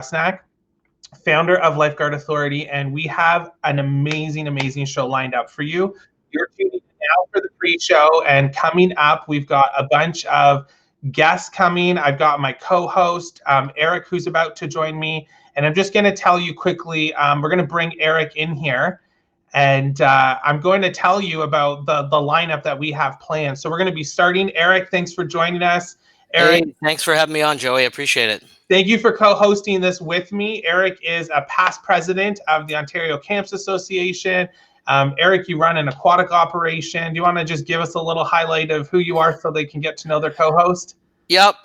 Rusnak, founder of Lifeguard Authority, and we have an amazing show lined up for you. You're tuning in now for the pre-show, and coming up, we've got a bunch of guests coming. I've got my co-host, Eric, who's about to join me, and I'm just going to tell you quickly, we're going to bring Eric in here, and I'm going to tell you about the lineup that we have planned. So we're going to be starting. Eric, thanks for joining us. Eric, hey, thanks for having me on, Joey. I appreciate it. Thank you for co-hosting this with me. Eric is a past president of the Ontario Camps Association. Eric, you run an aquatic operation. Do you want to just give us a little highlight of who you are so they can get to know their co-host? Yep.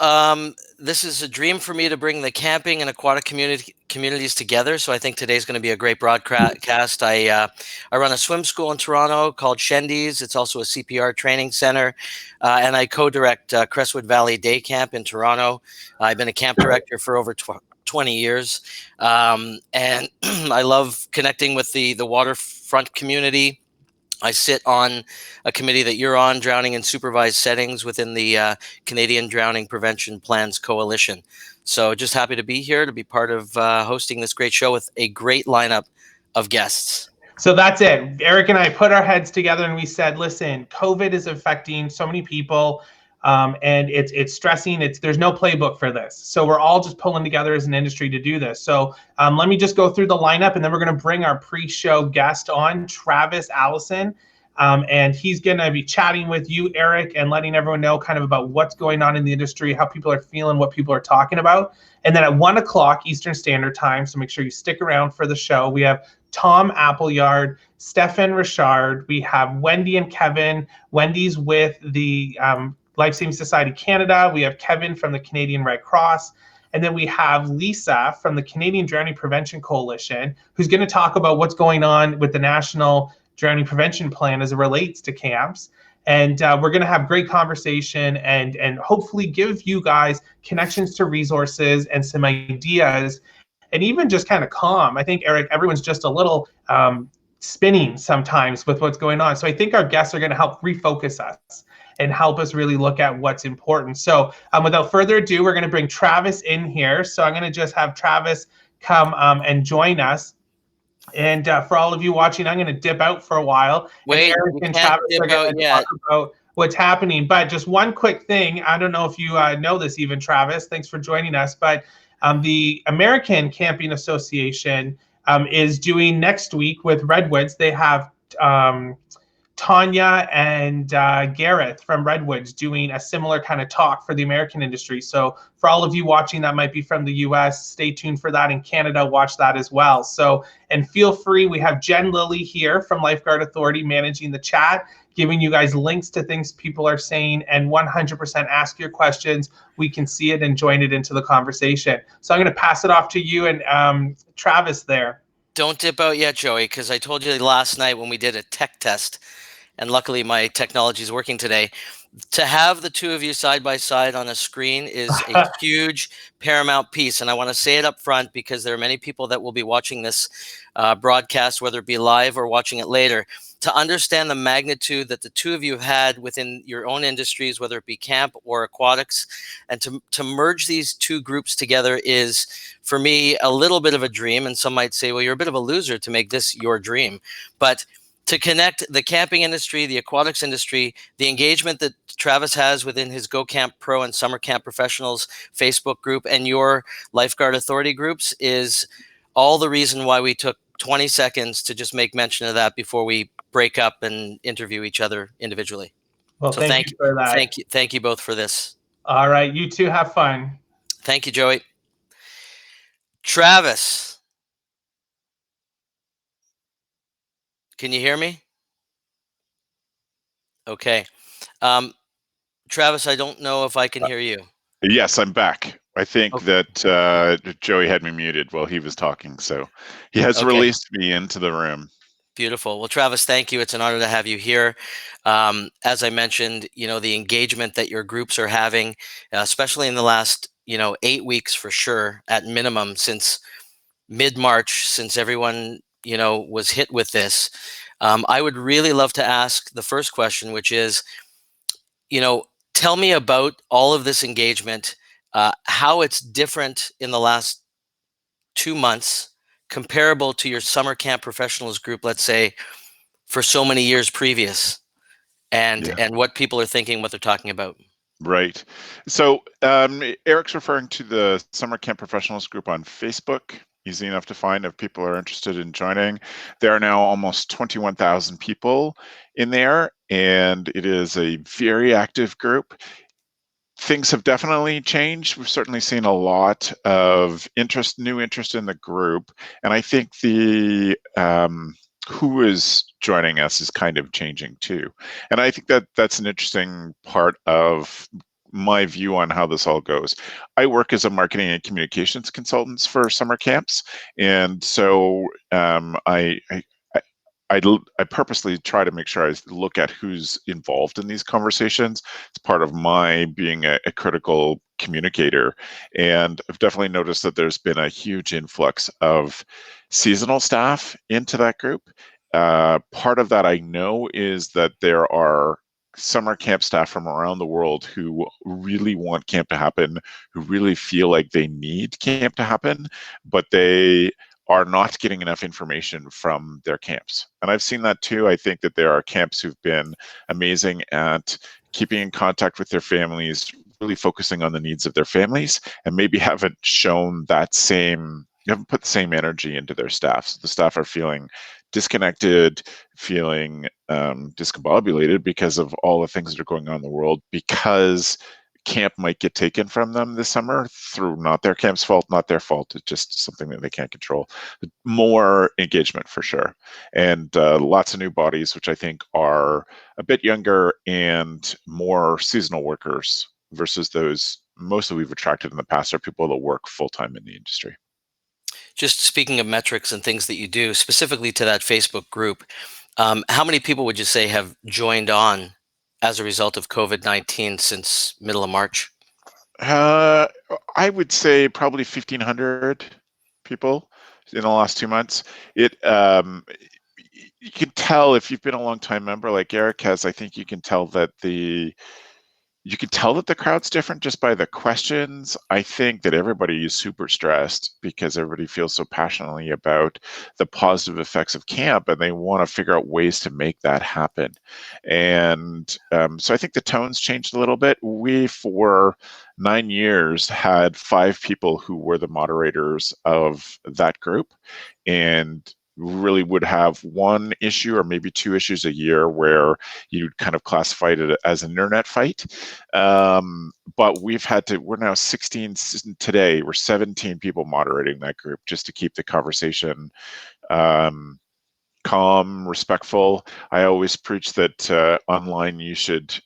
This is a dream for me to bring the camping and aquatic communities together. So I think today's going to be a great broadcast. I run a swim school in Toronto called Shendy's. It's also a CPR training center. And I co-direct Crestwood Valley Day Camp in Toronto. I've been a camp director for over 20 years. And I love connecting with the waterfront community. I sit on a committee that you're on, Drowning in Supervised Settings, within the Canadian Drowning Prevention Plans Coalition. So just happy to be here, to be part of hosting this great show with a great lineup of guests. So that's it. Eric and I put our heads together and we said, listen, COVID is affecting so many people, and it's stressing. There's no playbook for this. So we're all just pulling together as an industry to do this. So let me just go through the lineup, and then we're going to bring our pre-show guest on, Travis Allison. And he's going to be chatting with you, Eric, and letting everyone know kind of about what's going on in the industry, how people are feeling, what people are talking about. And then at 1 o'clock Eastern Standard Time, so make sure you stick around for the show, we have Tom Appleyard, Stephane Richard, we have Wendy and Kevin. Wendy's with the Lifesaving Society Canada. We have Kevin from the Canadian Red Cross. And then we have Lisa from the Canadian Drowning Prevention Coalition, who's going to talk about what's going on with the National Drowning Prevention Plan as it relates to camps. And we're going to have great conversation and hopefully give you guys connections to resources and some ideas, and even just kind of calm. I think, Eric, everyone's just a little spinning sometimes with what's going on. So I think our guests are going to help refocus us and help us really look at what's important. So without further ado, we're going to bring Travis in here. So I'm going to just have Travis come and join us. And for all of you watching, I'm going to dip out for a while. Wait, and Eric and Travis are going to talk about what's happening. But just one quick thing. I don't know if you know this even, Travis. Thanks for joining us. But the American Camping Association is doing next week with Redwoods. They have Tanya and Gareth from Redwoods doing a similar kind of talk for the American industry. So for all of you watching that might be from the US, stay tuned for that. In Canada, watch that as well. So, and feel free, we have Jen Lilly here from Lifeguard Authority managing the chat, giving you guys links to things people are saying, and 100% ask your questions. We can see it and join it into the conversation. So I'm going to pass it off to you and Travis there. Don't dip out yet, Joey, because I told you last night when we did a tech test, and luckily my technology is working today, to have the two of you side by side on a screen is a huge paramount piece. And I want to say it up front because there are many people that will be watching this broadcast, whether it be live or watching it later, to understand the magnitude that the two of you have had within your own industries, whether it be camp or aquatics. And to merge these two groups together is, for me, a little bit of a dream. And some might say, well, you're a bit of a loser to make this your dream. But to connect the camping industry, the aquatics industry, the engagement that Travis has within his Go Camp Pro and Summer Camp Professionals Facebook group and your Lifeguard Authority groups is all the reason why we took 20 seconds to just make mention of that before we break up and interview each other individually. Well, so thank you for that. Thank you both for this. All right, you two have fun. Thank you, Joey. Travis. Can you hear me? Okay. Travis, I don't know if I can hear you. Yes, I'm back. I think that Joey had me muted while he was talking, so he has released me into the room. Beautiful. Well, Travis, thank you. It's an honor to have you here. As I mentioned, the engagement that your groups are having, especially in the last, 8 weeks for sure, at minimum, since mid-March, since everyone, was hit with this. I would really love to ask the first question, which is, tell me about all of this engagement, how it's different in the last 2 months comparable to your summer camp professionals group, let's say, for so many years previous, and what people are thinking, what they're talking about? Right. So Eric's referring to the Summer Camp Professionals group on Facebook. Easy enough to find if people are interested in joining. There are now almost 21,000 people in there, and it is a very active group. Things have definitely changed. We've certainly seen a lot of new interest in the group, and I think the who is joining us is kind of changing too. And I think that that's an interesting part of my view on how this all goes. I work as a marketing and communications consultant for summer camps, and so I purposely try to make sure I look at who's involved in these conversations. It's part of my being a critical communicator. And I've definitely noticed that there's been a huge influx of seasonal staff into that group. Part of that I know is that there are summer camp staff from around the world who really want camp to happen, who really feel like they need camp to happen, but they are not getting enough information from their camps. And I've seen that too. I think that there are camps who've been amazing at keeping in contact with their families, really focusing on the needs of their families, and maybe haven't shown that same, you haven't put the same energy into their staff. So the staff are feeling disconnected, feeling discombobulated because of all the things that are going on in the world, because camp might get taken from them this summer through not their camp's fault, not their fault. It's just something that they can't control. More engagement for sure. And lots of new bodies, which I think are a bit younger and more seasonal workers versus those mostly we've attracted in the past are people that work full-time in the industry. Just speaking of metrics and things that you do, specifically to that Facebook group, how many people would you say have joined on as a result of COVID-19 since middle of March? I would say probably 1,500 people in the last 2 months. You can tell if you've been a long time member like Eric has, I think you can tell that the crowd's different just by the questions. I think that everybody is super stressed because everybody feels so passionately about the positive effects of camp, and they want to figure out ways to make that happen. And so I think the tone's changed a little bit. We, for 9 years, had 5 people who were the moderators of that group, and really would have one issue or maybe 2 issues a year where you'd kind of classified it as an internet fight. But we're now 16 today. We're 17 people moderating that group just to keep the conversation calm, respectful. I always preach that online you should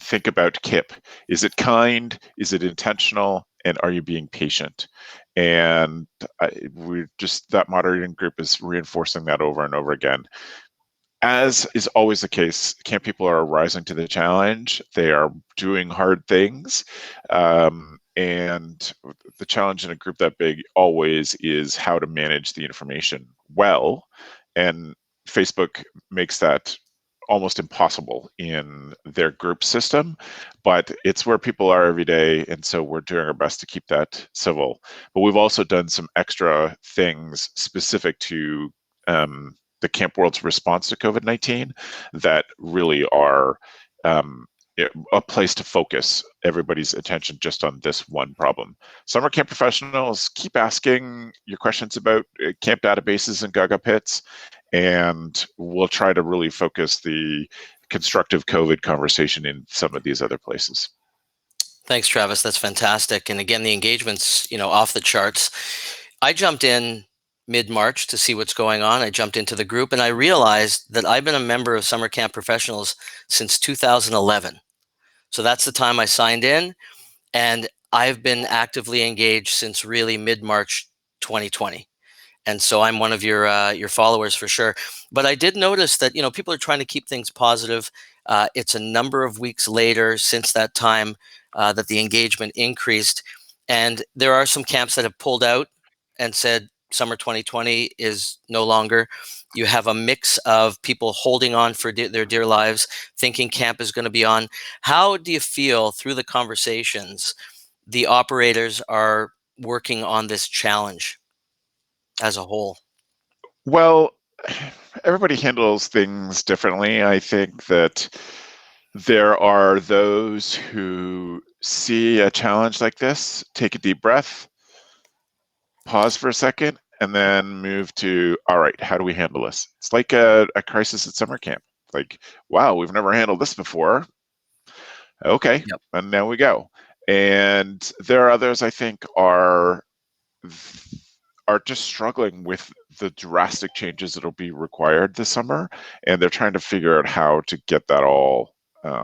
think about KIP. Is it kind? Is it intentional? And are you being patient? And that moderating group is reinforcing that over and over again. As is always the case, camp people are rising to the challenge. They are doing hard things. And the challenge in a group that big always is how to manage the information well. And Facebook makes that almost impossible in their group system, but it's where people are every day, and so we're doing our best to keep that civil. But we've also done some extra things specific to the camp world's response to COVID-19 that really are a place to focus everybody's attention just on this one problem. Summer camp professionals, keep asking your questions about camp databases and Gaga pits, and we'll try to really focus the constructive COVID conversation in some of these other places. Thanks, Travis. That's fantastic. And again, the engagement's off the charts. I jumped in mid-March to see what's going on. I jumped into the group and I realized that I've been a member of Summer Camp Professionals since 2011. So that's the time I signed in, and I've been actively engaged since really mid-March 2020. And so I'm one of your followers for sure. But I did notice that people are trying to keep things positive. It's a number of weeks later since that time that the engagement increased, and there are some camps that have pulled out and said summer 2020 is no longer. You have a mix of people holding on for their dear lives, thinking camp is going to be on. How do you feel through the conversations the operators are working on this challenge? as a whole? Well, everybody handles things differently. I think that there are those who see a challenge like this, take a deep breath, pause for a second, and then move to, all right, how do we handle this? It's like a crisis at summer camp. Like, wow, we've never handled this before. Okay, Yep. and now we go. And there are others I think are just struggling with the drastic changes that'll be required this summer, and they're trying to figure out how to get that all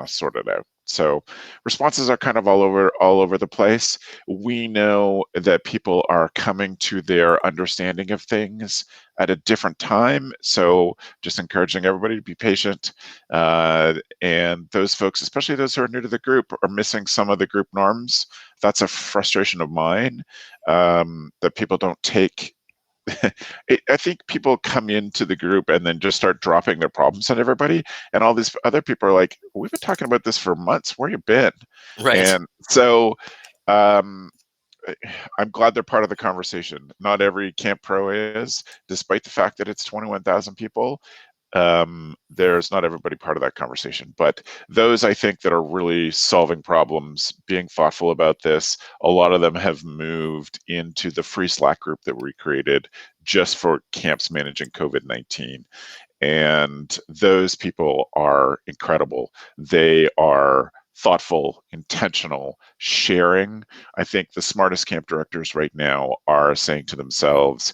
sorted out. So responses are kind of all over the place. We know that people are coming to their understanding of things at a different time. So just encouraging everybody to be patient. And those folks, especially those who are new to the group, are missing some of the group norms. That's a frustration of mine, that people don't take. I think people come into the group and then just start dropping their problems on everybody, and all these other people are like, "We've been talking about this for months. Where you been?" Right. And so, I'm glad they're part of the conversation. Not every Camp Pro is, despite the fact that it's 21,000 people. There's not everybody part of that conversation, but those I think that are really solving problems, being thoughtful about this, a lot of them have moved into the free Slack group that we created just for camps managing COVID-19. And those people are incredible. They are thoughtful, intentional, sharing. I think the smartest camp directors right now are saying to themselves,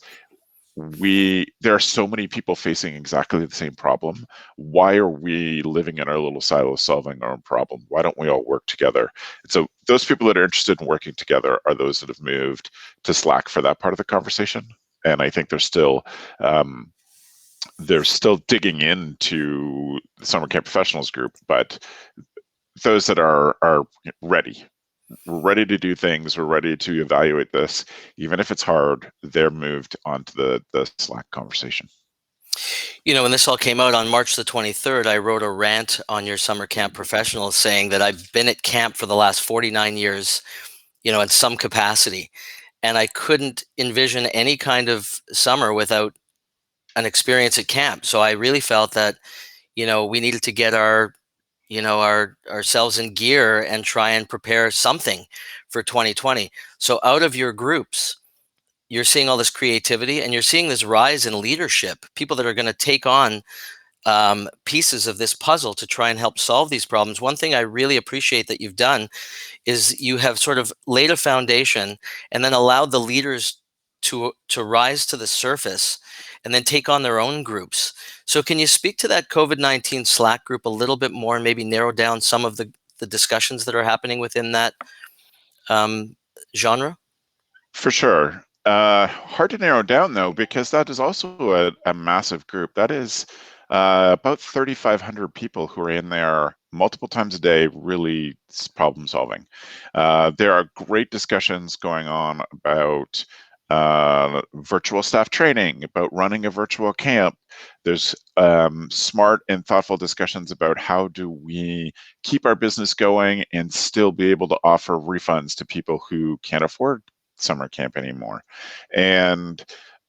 there are so many people facing exactly the same problem. Why are we living in our little silo solving our own problem? Why don't we all work together? And so those people that are interested in working together are those that have moved to Slack for that part of the conversation. And I think they're still digging into the Summer Camp Professionals group, but those that are ready. We're ready to do things. We're ready to evaluate this. Even if it's hard, they're moved onto the Slack conversation. You know, when this all came out on March the 23rd, I wrote a rant on your Summer Camp Professionals saying that I've been at camp for the last 49 years, you know, in some capacity. And I couldn't envision any kind of summer without an experience at camp. So I really felt that, you know, we needed to get ourselves in gear and try and prepare something for 2020. So out of your groups, you're seeing all this creativity and you're seeing this rise in leadership, people that are going to take on pieces of this puzzle to try and help solve these problems. One thing I really appreciate that you've done is you have sort of laid a foundation and then allowed the leaders to rise to the surface and then take on their own groups. So can you speak to that COVID-19 Slack group a little bit more and maybe narrow down some of the discussions that are happening within that genre? For sure. Hard to narrow down though, because that is also a massive group. That is about 3,500 people who are in there multiple times a day, really problem solving. There are great discussions going on about virtual staff training, about running a virtual camp. There's smart and thoughtful discussions about how do we keep our business going and still be able to offer refunds to people who can't afford summer camp anymore. And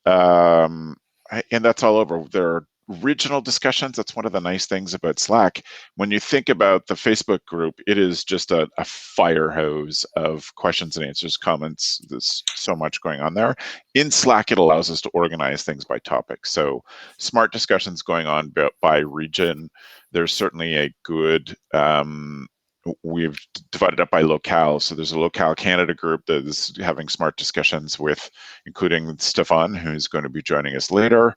that's all over. There are regional discussions. That's one of the nice things about Slack. When you think about the Facebook group, it is just a fire hose of questions and answers, comments. There's so much going on there. In Slack, it allows us to organize things by topic. So smart discussions going on by region. There's certainly a good we've divided up by locale. So there's a locale Canada group that is having smart discussions with, including Stephane, who's going to be joining us later,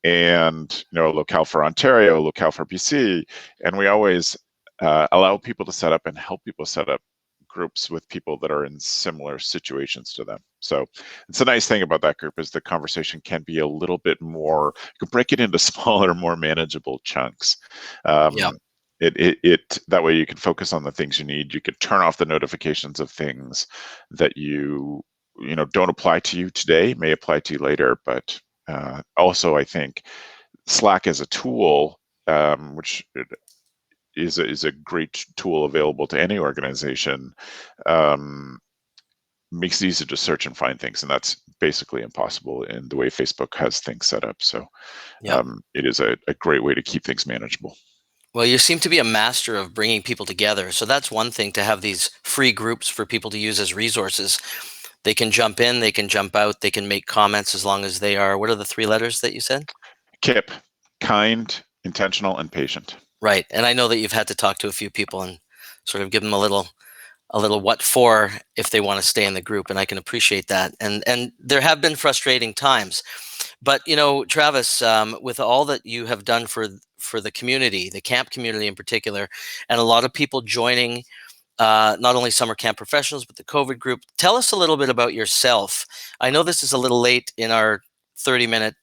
and locale for Ontario, locale for BC. And we always allow people to set up and help people set up groups with people that are in similar situations to them. So it's a nice thing about that group is the conversation can be a little bit more, you can break it into smaller, more manageable chunks. Yeah. That way you can focus on the things you need. You can turn off the notifications of things that you don't apply to you today, may apply to you later. But also, I think Slack as a tool, which is a great tool available to any organization, makes it easy to search and find things, and that's basically impossible in the way Facebook has things set up. So Yep. it is a great way to keep things manageable. Well, you seem to be a master of bringing people together. So that's one thing, to have these free groups for people to use as resources. They can jump in, they can jump out, they can make comments, as long as they are, what are the 3 letters that you said? KIP, kind, intentional, and patient. Right. And I know that you've had to talk to a few people and sort of give them a little what for if they want to stay in the group, and I can appreciate that. And there have been frustrating times, but Travis, with all that you have done for the community, the camp community in particular, and a lot of people joining, not only summer camp professionals but the COVID group, tell us a little bit about yourself. I know this is a little late in our 30-minute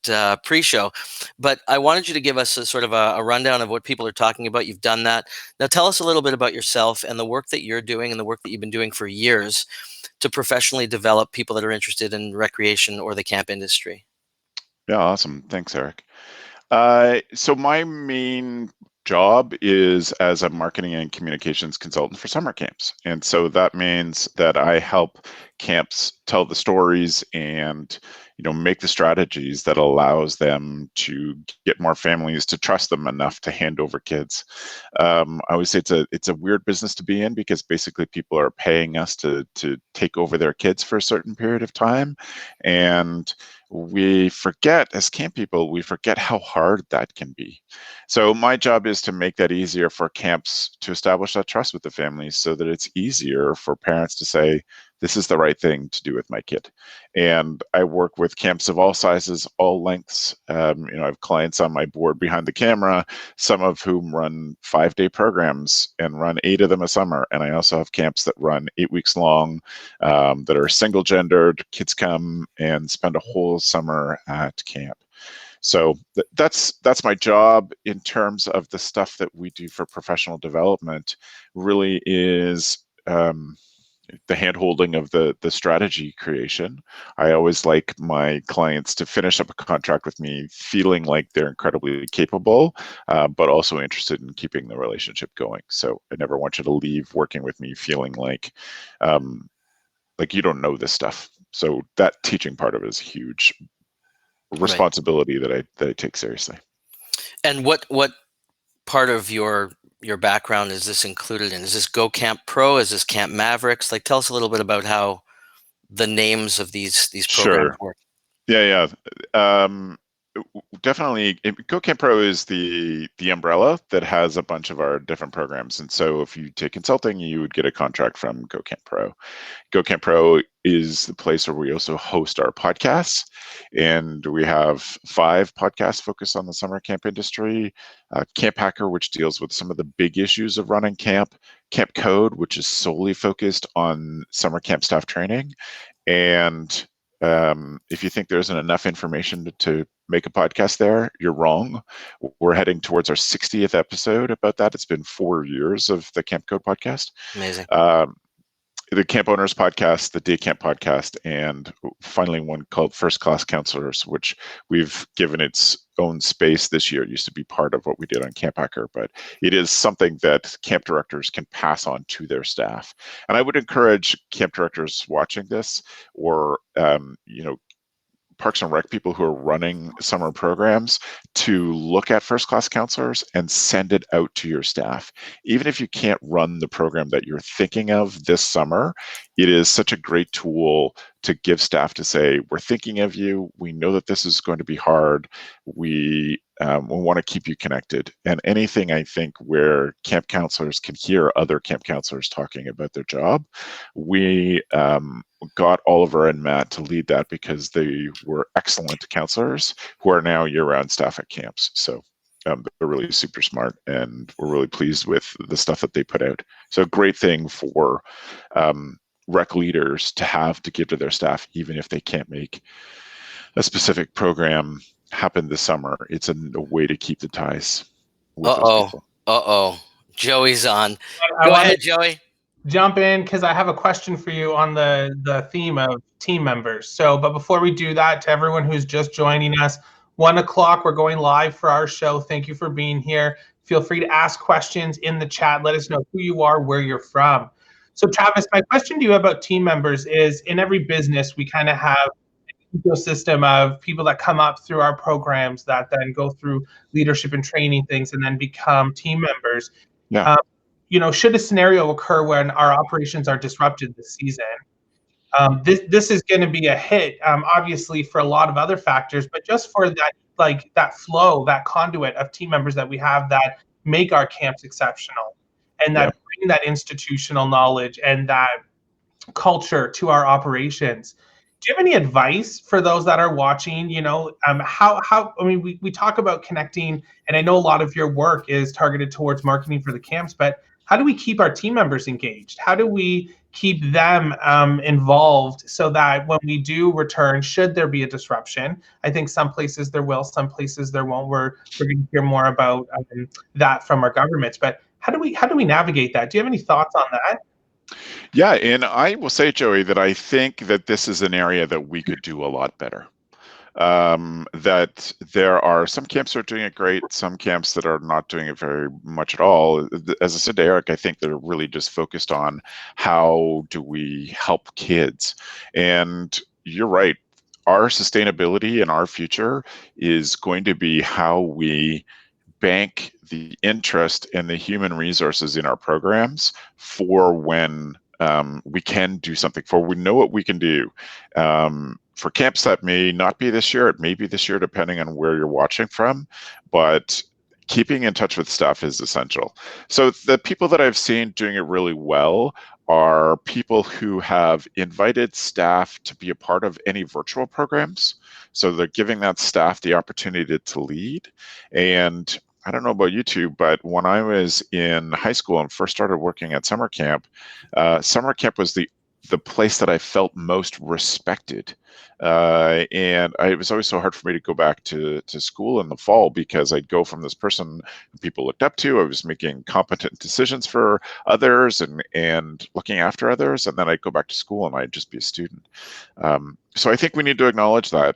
pre-show, but I wanted you to give us a sort of a rundown of what people are talking about. You've done that. Now tell us a little bit about yourself and the work that you're doing and the work that you've been doing for years to professionally develop people that are interested in recreation or the camp industry. Yeah, awesome. Thanks, Eric. So my main job is as a marketing and communications consultant for summer camps. And so that means that I help camps tell the stories and make the strategies that allows them to get more families to trust them enough to hand over kids. I always say it's a weird business to be in, because basically people are paying us to take over their kids for a certain period of time. And we forget, as camp people, we forget how hard that can be. So my job is to make that easier for camps to establish that trust with the families, so that it's easier for parents to say, this is the right thing to do with my kid. And I work with camps of all sizes, all lengths. I have clients on my board behind the camera, some of whom run 5-day programs and run 8 of them a summer. And I also have camps that run 8 weeks long, that are single gendered. Kids come and spend a whole summer at camp. So that's my job. In terms of the stuff that we do for professional development, really is the hand-holding of the strategy creation. I always like my clients to finish up a contract with me feeling like they're incredibly capable, but also interested in keeping the relationship going. So I never want you to leave working with me feeling like you don't know this stuff. So that teaching part of it is huge responsibility that I take seriously. And what part of your background is this included in? Is this Go Camp Pro? Is this Camp Mavericks? Tell us a little bit about how the names of these programs work. Yeah. Definitely, Go Camp Pro is the umbrella that has a bunch of our different programs. And so if you take consulting, you would get a contract from Go Camp Pro. Go Camp Pro is the place where we also host our podcasts. And we have 5 podcasts focused on the summer camp industry. Camp Hacker, which deals with some of the big issues of running camp. Camp Code, which is solely focused on summer camp staff training. And if you think there isn't enough information to make a podcast there, you're wrong. We're heading towards our 60th episode about that. It's been 4 years of the Camp Code podcast. Amazing. The Camp Owners podcast, the Day Camp podcast, and finally one called First Class Counselors, which we've given its own space this year. It used to be part of what we did on Camp Hacker, but it is something that camp directors can pass on to their staff. And I would encourage camp directors watching this, or Parks and Rec people who are running summer programs, to look at First Class Counselors and send it out to your staff. Even if you can't run the program that you're thinking of this summer, it is such a great tool to give staff to say, we're thinking of you. We know that this is going to be hard. We want to keep you connected. And anything, I think, where camp counselors can hear other camp counselors talking about their job, we got Oliver and Matt to lead that, because they were excellent counselors who are now year-round staff at camps. So they're really super smart, and we're really pleased with the stuff that they put out. So a great thing for rec leaders to have to give to their staff, even if they can't make a specific program happen this summer. It's a way to keep the ties with those people. Joey's on. Go ahead, Joey. Jump in, because I have a question for you on the theme of team members. So, but before we do that, to everyone who's just joining us, 1 o'clock, we're going live for our show. Thank you for being here. Feel free to ask questions in the chat. Let us know who you are, where you're from. So Travis, my question to you about team members is, in every business, we kind of have an ecosystem of people that come up through our programs that then go through leadership and training things and then become team members. Yeah. Should a scenario occur when our operations are disrupted this season, this is going to be a hit, obviously for a lot of other factors, but just for that flow, that conduit of team members that we have that make our camps exceptional and that bring that institutional knowledge and that culture to our operations. Do you have any advice for those that are watching? We talk about connecting, and I know a lot of your work is targeted towards marketing for the camps, but how do we keep our team members engaged? How do we keep them involved so that when we do return, should there be a disruption? I think some places there will, some places there won't. We're going to hear more about that from our governments, but how do we navigate that? Do you have any thoughts on that? Yeah, and I will say, Joey, that I think that this is an area that we could do a lot better. That there are some camps that are doing it great, some camps that are not doing it very much at all. As I said to Eric, I think they're really just focused on how do we help kids. And you're right, our sustainability and our future is going to be how we bank the interest and the human resources in our programs for when we can do something, for we know what we can do. For camps that may not be this year, it may be this year depending on where you're watching from, but keeping in touch with staff is essential. So the people that I've seen doing it really well are people who have invited staff to be a part of any virtual programs. So they're giving that staff the opportunity to lead. And I don't know about you two, but when I was in high school and first started working at summer camp was the place that I felt most respected. And it was always so hard for me to go back to school in the fall because I'd go from this person who people looked up to. I was making competent decisions for others and looking after others. And then I'd go back to school and I'd just be a student. So I think we need to acknowledge that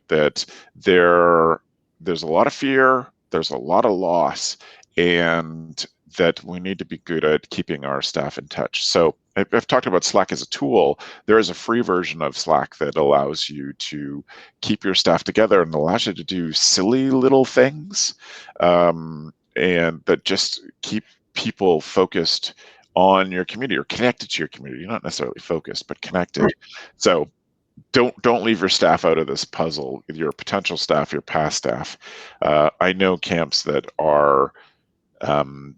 there's a lot of fear, there's a lot of loss, and that we need to be good at keeping our staff in touch. So I've talked about Slack as a tool. There is a free version of Slack that allows you to keep your staff together and allows you to do silly little things, and that just keep people focused on your community or connected to your community, not necessarily focused, but connected. Right. So don't leave your staff out of this puzzle, your potential staff, your past staff. I know camps that are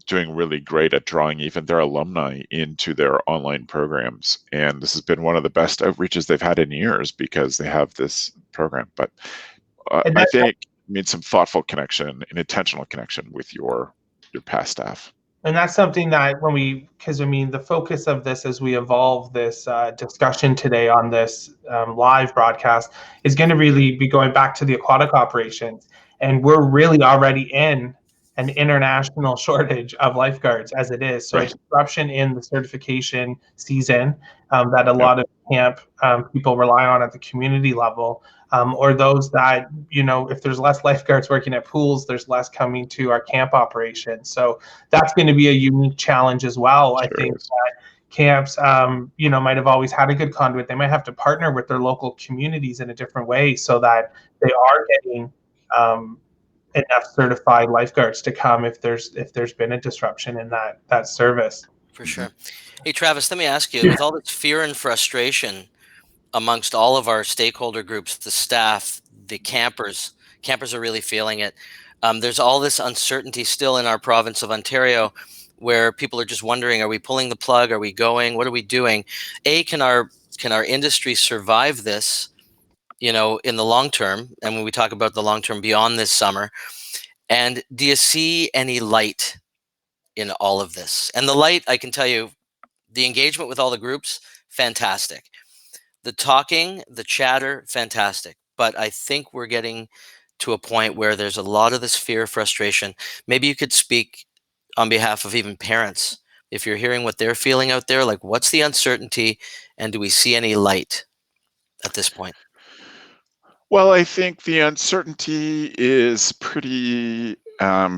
doing really great at drawing even their alumni into their online programs. And this has been one of the best outreaches they've had in years because they have this program. But I think you need some thoughtful connection and intentional connection with your past staff. And that's something that because the focus of this as we evolve this discussion today on this live broadcast is going to really be going back to the aquatic operations. And we're really already in an international shortage of lifeguards as it is. So right. A disruption in the certification season that a lot of camp people rely on at the community level, or those that, if there's less lifeguards working at pools, there's less coming to our camp operations. So that's going to be a unique challenge as well. Sure. I think that camps, might have always had a good conduit. They might have to partner with their local communities in a different way so that they are getting enough certified lifeguards to come if there's been a disruption in that service. For sure. Hey, Travis, let me ask you, with all this fear and frustration amongst all of our stakeholder groups, the staff, the campers are really feeling it. There's all this uncertainty still in our province of Ontario where people are just wondering, are we pulling the plug? Are we going? What are we doing? Can our industry survive this, in the long term? And when we talk about the long term beyond this summer, and do you see any light in all of this? And the light, I can tell you, the engagement with all the groups, fantastic. The talking, the chatter, fantastic. But I think we're getting to a point where there's a lot of this fear, frustration. Maybe you could speak on behalf of even parents. If you're hearing what they're feeling out there, like what's the uncertainty and do we see any light at this point? Well, I think the uncertainty is pretty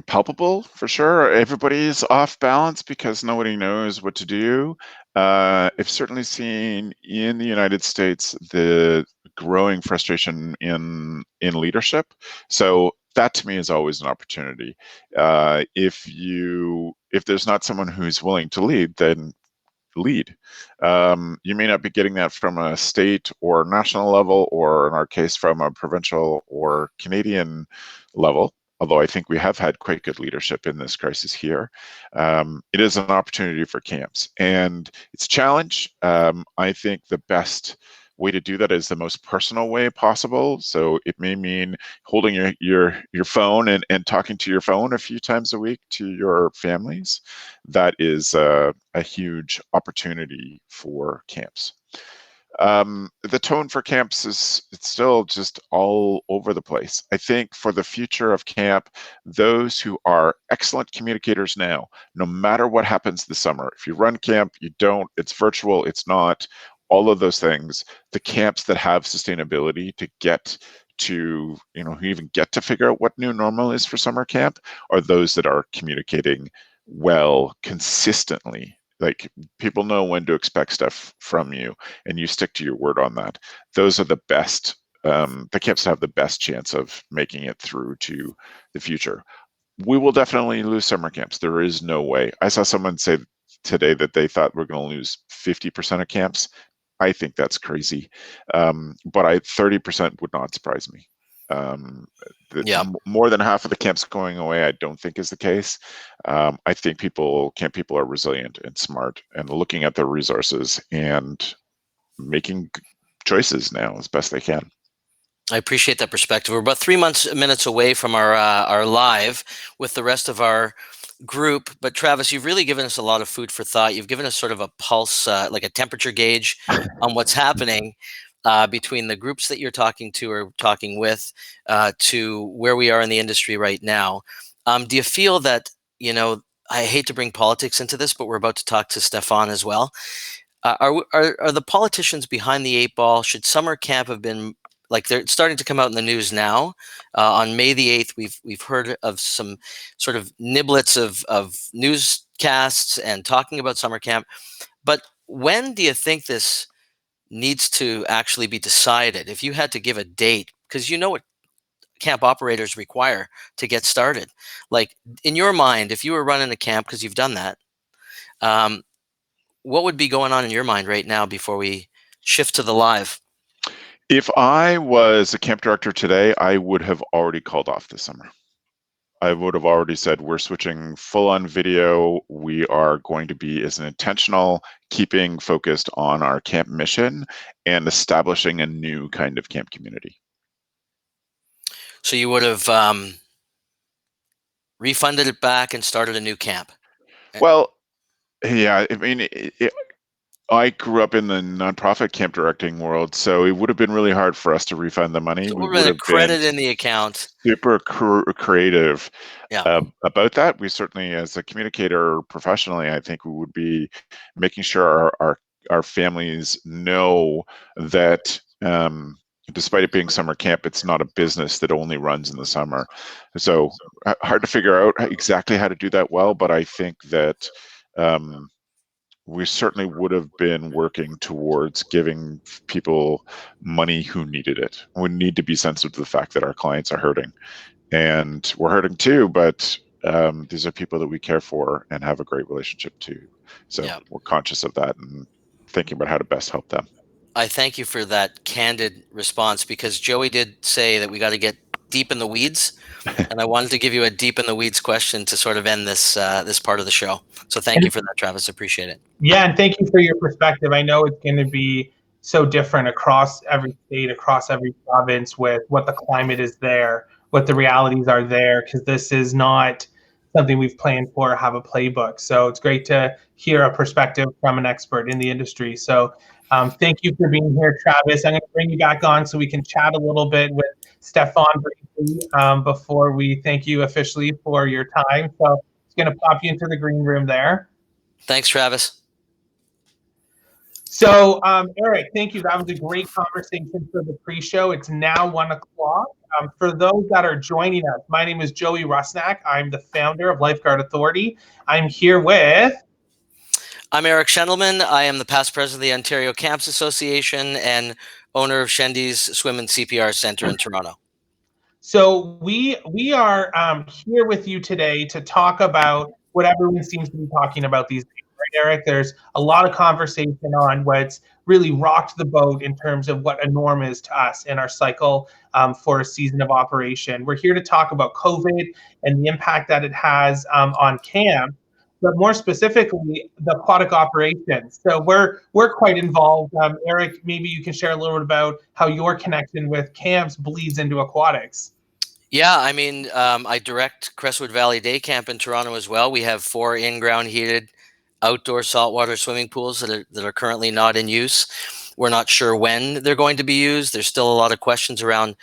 palpable for sure. Everybody's off balance because nobody knows what to do. I've certainly seen in the United States the growing frustration in leadership. So that to me is always an opportunity. If there's not someone who's willing to lead, then lead. You may not be getting that from a state or national level, or in our case, from a provincial or Canadian level, although I think we have had quite good leadership in this crisis here. It is an opportunity for camps, and it's a challenge. I think the best way to do that is the most personal way possible. So it may mean holding your phone and talking to your phone a few times a week to your families. That is a huge opportunity for camps. The tone for camps it's still just all over the place. I think for the future of camp, those who are excellent communicators now, no matter what happens this summer, if you run camp, you don't, it's virtual, it's not, all of those things, the camps that have sustainability to get to, who even get to figure out what new normal is for summer camp, are those that are communicating well consistently. Like, people know when to expect stuff from you, and you stick to your word on that. Those are the best, the camps have the best chance of making it through to the future. We will definitely lose summer camps. There is no way. I saw someone say today that they thought we're going to lose 50% of camps. I think that's crazy, but 30% would not surprise me. More than half of the camps going away, I don't think is the case. I think camp people are resilient and smart and looking at their resources and making choices now as best they can. I appreciate that perspective. We're about 3 minutes away from our live with the rest of our group, but Travis, you've really given us a lot of food for thought. You've given us sort of a pulse, like a temperature gauge on what's happening between the groups that you're talking to or talking with to where we are in the industry right now. Do you feel that, I hate to bring politics into this, but we're about to talk to Stephane as well. Are the politicians behind the 8 ball? Should summer camp have been, like, they're starting to come out in the news now? On May the 8th, we've heard of some sort of niblets of newscasts and talking about summer camp. But when do you think this needs to actually be decided? If you had to give a date, because you know what camp operators require to get started. Like, in your mind, if you were running a camp, because you've done that, what would be going on in your mind right now before we shift to the live? If I was a camp director today, I would have already called off this summer. I would have already said, we're switching full on video. We are going to be as an intentional, keeping focused on our camp mission and establishing a new kind of camp community. So you would have refunded it back and started a new camp? Well, yeah, I mean, I grew up in the nonprofit camp directing world, so it would have been really hard for us to refund the money. So we would have credit in the account. Super creative Yeah. About that. We certainly, as a communicator professionally, I think we would be making sure our families know that despite it being summer camp, it's not a business that only runs in the summer. So hard to figure out exactly how to do that well, but I think that we certainly would have been working towards giving people money who needed it. We need to be sensitive to the fact that our clients are hurting, and we're hurting too, but these are people that we care for and have a great relationship to. So we're conscious of that and thinking about how to best help them. I thank you for that candid response, because Joey did say that we got to get deep in the weeds. And I wanted to give you a deep in the weeds question to sort of end this this part of the show. So thank you for that, Travis. Appreciate it. Yeah, and thank you for your perspective. I know it's going to be so different across every state, across every province, with what the climate is there, what the realities are there, because this is not something we've planned for or have a playbook. So it's great to hear a perspective from an expert in the industry. So thank you for being here, Travis. I'm going to bring you back on so we can chat a little bit with Stephane briefly before we thank you officially for your time. So it's going to pop you into the green room there. Thanks, Travis. So, Eric, thank you. That was a great conversation for the pre-show. It's now 1 o'clock. For those that are joining us, my name is Joey Rusnak. I'm the founder of Lifeguard Authority. I'm here with... I'm Eric Shendelman. I am the past president of the Ontario Camps Association and owner of Shendy's Swim and CPR Center in Toronto. So we are here with you today to talk about what everyone seems to be talking about these days, right, Eric? There's a lot of conversation on what's really rocked the boat in terms of what a norm is to us in our cycle for a season of operation. We're here to talk about COVID and the impact that it has on camp, but more specifically, the aquatic operations. So we're quite involved. Eric, maybe you can share a little bit about how your connection with camps bleeds into aquatics. Yeah, I mean, I direct Crestwood Valley Day Camp in Toronto as well. We have 4 in-ground heated outdoor saltwater swimming pools that are currently not in use. We're not sure when they're going to be used. There's still a lot of questions around,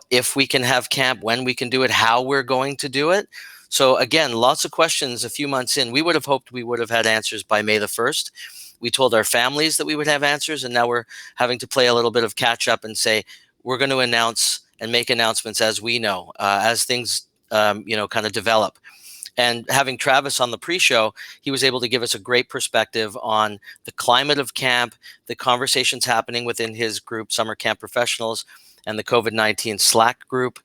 if we can have camp, when we can do it, how we're going to do it. So again, lots of questions a few months in. We would have hoped we would have had answers by May the 1st. We told our families that we would have answers, and now we're having to play a little bit of catch up and say, we're going to announce and make announcements as we know, as things, kind of develop. And having Travis on the pre-show, he was able to give us a great perspective on the climate of camp, the conversations happening within his group, Summer Camp Professionals, and the COVID-19 Slack group.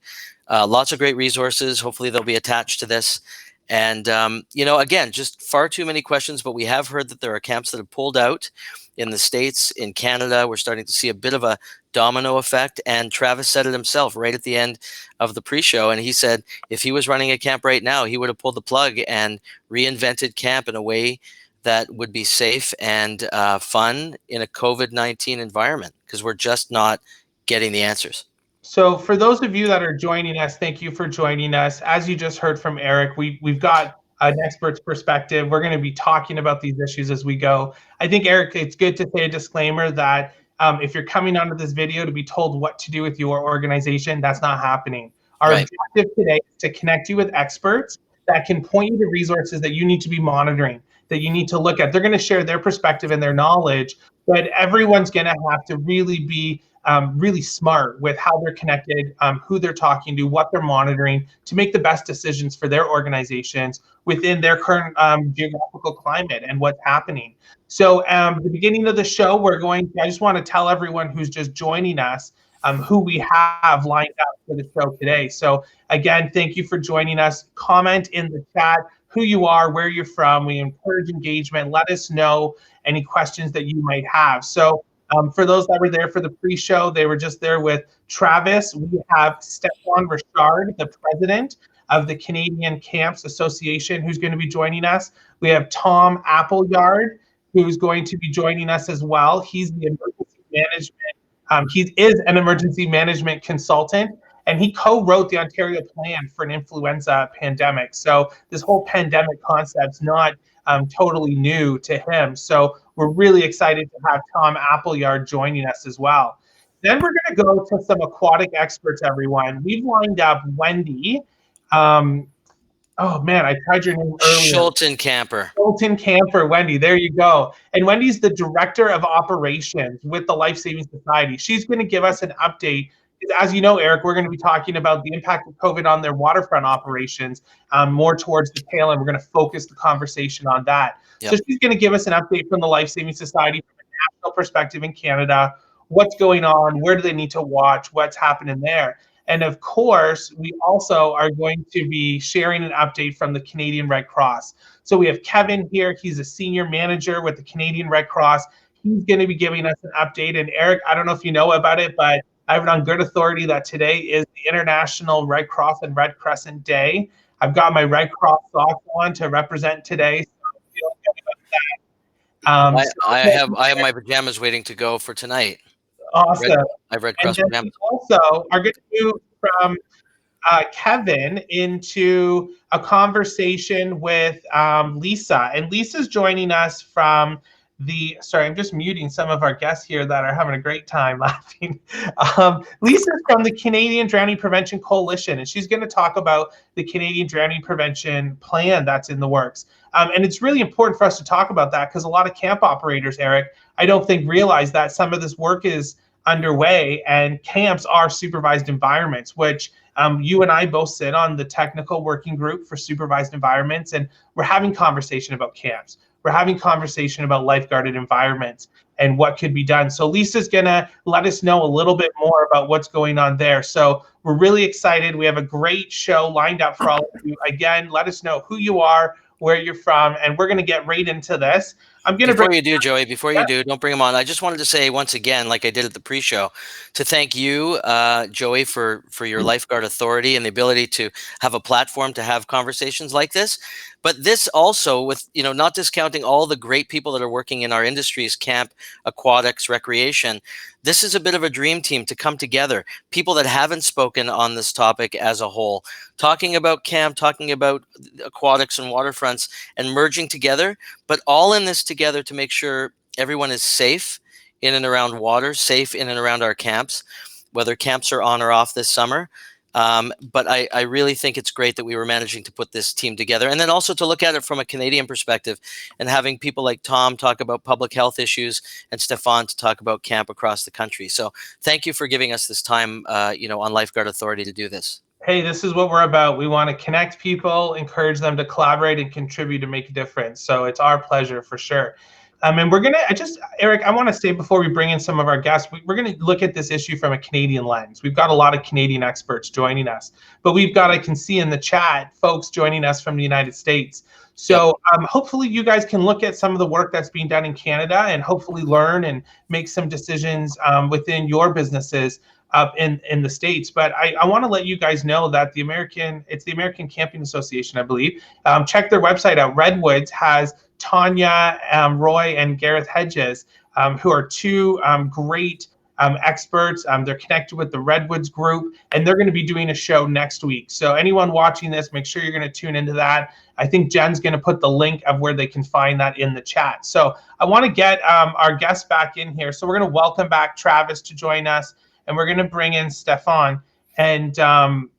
Lots of great resources. Hopefully they'll be attached to this. And, again, just far too many questions, but we have heard that there are camps that have pulled out in the States, in Canada. We're starting to see a bit of a domino effect. And Travis said it himself right at the end of the pre-show. And he said, if he was running a camp right now, he would have pulled the plug and reinvented camp in a way that would be safe and fun in a COVID-19 environment, because we're just not getting the answers. So for those of you that are joining us, thank you for joining us. As you just heard from Eric, we've got an expert's perspective. We're going to be talking about these issues as we go. I think, Eric, it's good to say a disclaimer that if you're coming onto this video to be told what to do with your organization, that's not happening. Our objective today is to connect you with experts that can point you to resources that you need to be monitoring, that you need to look at. They're going to share their perspective and their knowledge, but everyone's going to have to really be really smart with how they're connected, who they're talking to, what they're monitoring, to make the best decisions for their organizations within their current geographical climate and what's happening. So the beginning of the show, I just want to tell everyone who's just joining us who we have lined up for the show today. So again, thank you for joining us. Comment in the chat who you are, where you're from. We encourage engagement. Let us know any questions that you might have. So for those that were there for the pre-show, they were just there with Travis. We have Stephane Richard, the president of the Canadian Camps Association, who's going to be joining us. We have Tom Appleyard, who's going to be joining us as well. He's the emergency management. He is an emergency management consultant, and he co-wrote the Ontario plan for an influenza pandemic. So this whole pandemic concept's not totally new to him. So we're really excited to have Tom Appleyard joining us as well. Then we're going to go to some aquatic experts, everyone. We've lined up Wendy. Oh man, I tried your name earlier. Schultenkamper, Wendy, there you go. And Wendy's the Director of Operations with the Lifesaving Society. She's going to give us an update. As you know, Eric, we're going to be talking about the impact of COVID on their waterfront operations more towards the tail end. We're going to focus the conversation on that. Yep. So she's going to give us an update from the Lifesaving Society from a national perspective in Canada. What's going on? Where do they need to watch? What's happening there? And of course, we also are going to be sharing an update from the Canadian Red Cross. So we have Kevin here. He's a senior manager with the Canadian Red Cross. He's going to be giving us an update. And Eric, I don't know if you know about it, but I have it on good authority that today is the International Red Cross and Red Crescent Day. I've got my Red Cross socks on to represent today. So I feel good about that. I have my pajamas waiting to go for tonight. Awesome. I've Red Cross pajamas. Also, are going to move from Kevin into a conversation with Lisa. And Lisa's joining us from sorry, I'm just muting some of our guests here that are having a great time laughing. Lisa's from the Canadian Drowning Prevention Coalition, and she's going to talk about the Canadian Drowning Prevention plan that's in the works. And it's really important for us to talk about that because a lot of camp operators, Eric, I don't think realize that some of this work is underway, and camps are supervised environments, which you and I both sit on the technical working group for supervised environments, and we're having conversation about camps. We're having conversation about lifeguarded environments and what could be done. So Lisa's gonna let us know a little bit more about what's going on there. So we're really excited. We have a great show lined up for all of you. Again, let us know who you are, where you're from, and we're gonna get right into this. Before you do, Joey, don't bring him on. I just wanted to say once again, like I did at the pre-show, to thank you, Joey, for your Lifeguard Authority and the ability to have a platform to have conversations like this. But this also, with not discounting all the great people that are working in our industries, camp, aquatics, recreation. This is a bit of a dream team to come together. People that haven't spoken on this topic as a whole, talking about camp, talking about aquatics and waterfronts, and merging together, but all in this together to make sure everyone is safe in and around water, safe in and around our camps, whether camps are on or off this summer. But I really think it's great that we were managing to put this team together, and then also to look at it from a Canadian perspective and having people like Tom talk about public health issues and Stephane to talk about camp across the country. So thank you for giving us this time, on Lifeguard Authority to do this. Hey, this is what we're about. We want to connect people, encourage them to collaborate and contribute to make a difference. So it's our pleasure for sure. And we're gonna, Eric, I want to say before we bring in some of our guests, we're gonna look at this issue from a Canadian lens. We've got a lot of Canadian experts joining us, but we've got, I can see in the chat, folks joining us from the United States. So hopefully you guys can look at some of the work that's being done in Canada and hopefully learn and make some decisions within your businesses up in the States. But I want to let you guys know that it's the American Camping Association, I believe. Check their website out. Redwoods has Tanya, Roy, and Gareth Hedges, who are two great experts. They're connected with the Redwoods group, and they're going to be doing a show next week. So anyone watching this, make sure you're going to tune into that. I think Jen's going to put the link of where they can find that in the chat. So I want to get our guests back in here. So we're going to welcome back Travis to join us, and we're going to bring in Stephane. And Travis,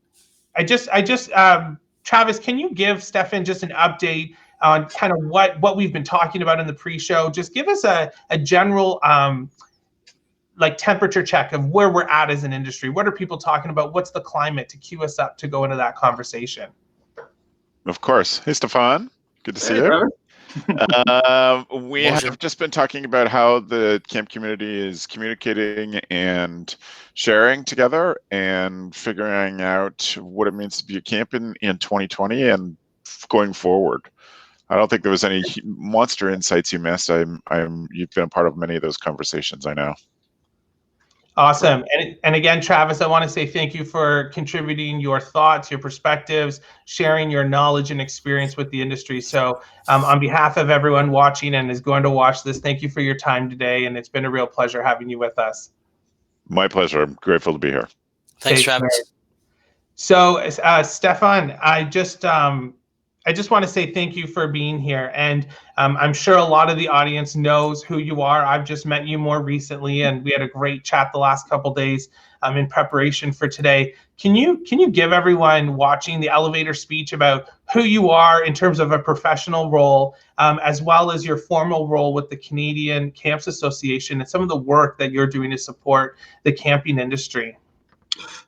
can you give Stephane just an update on kind of what we've been talking about in the pre-show? Just give us a general like temperature check of where we're at as an industry. What are people talking about? What's the climate to cue us up to go into that conversation? Of course. Hey, Stephane. Good to see you. We have just been talking about how the camp community is communicating and sharing together and figuring out what it means to be a camp in 2020 and going forward. I don't think there was any monster insights you missed. You've been a part of many of those conversations, I know. Awesome. And again, Travis, I want to say thank you for contributing your thoughts, your perspectives, sharing your knowledge and experience with the industry. So on behalf of everyone watching and is going to watch this, thank you for your time today. And it's been a real pleasure having you with us. My pleasure. I'm grateful to be here. Thanks, Travis. So Stephane, I just want to say thank you for being here. And I'm sure a lot of the audience knows who you are. I've just met you more recently, and we had a great chat the last couple of days in preparation for today. Can you give everyone watching the elevator speech about who you are in terms of a professional role, as well as your formal role with the Canadian Camps Association and some of the work that you're doing to support the camping industry?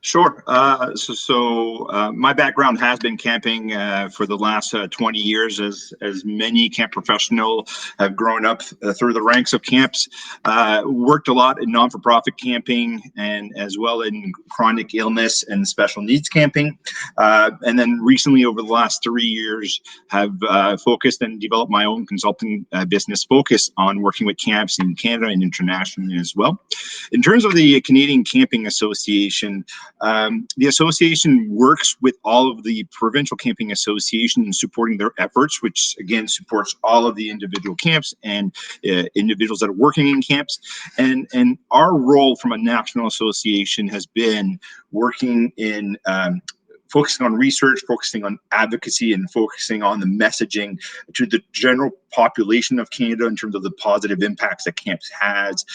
Sure. My background has been camping for the last 20 years, as many camp professionals have grown up through the ranks of camps. Worked a lot in non-for-profit camping and as well in chronic illness and special needs camping. And then recently, over the last 3 years, have focused and developed my own consulting business focused on working with camps in Canada and internationally as well. In terms of the Canadian Camping Association, the association works with all of the provincial camping associations in supporting their efforts, which again supports all of the individual camps and individuals that are working in camps. And our role from a national association has been working in focusing on research, focusing on advocacy, and focusing on the messaging to the general population of Canada in terms of the positive impacts that camps has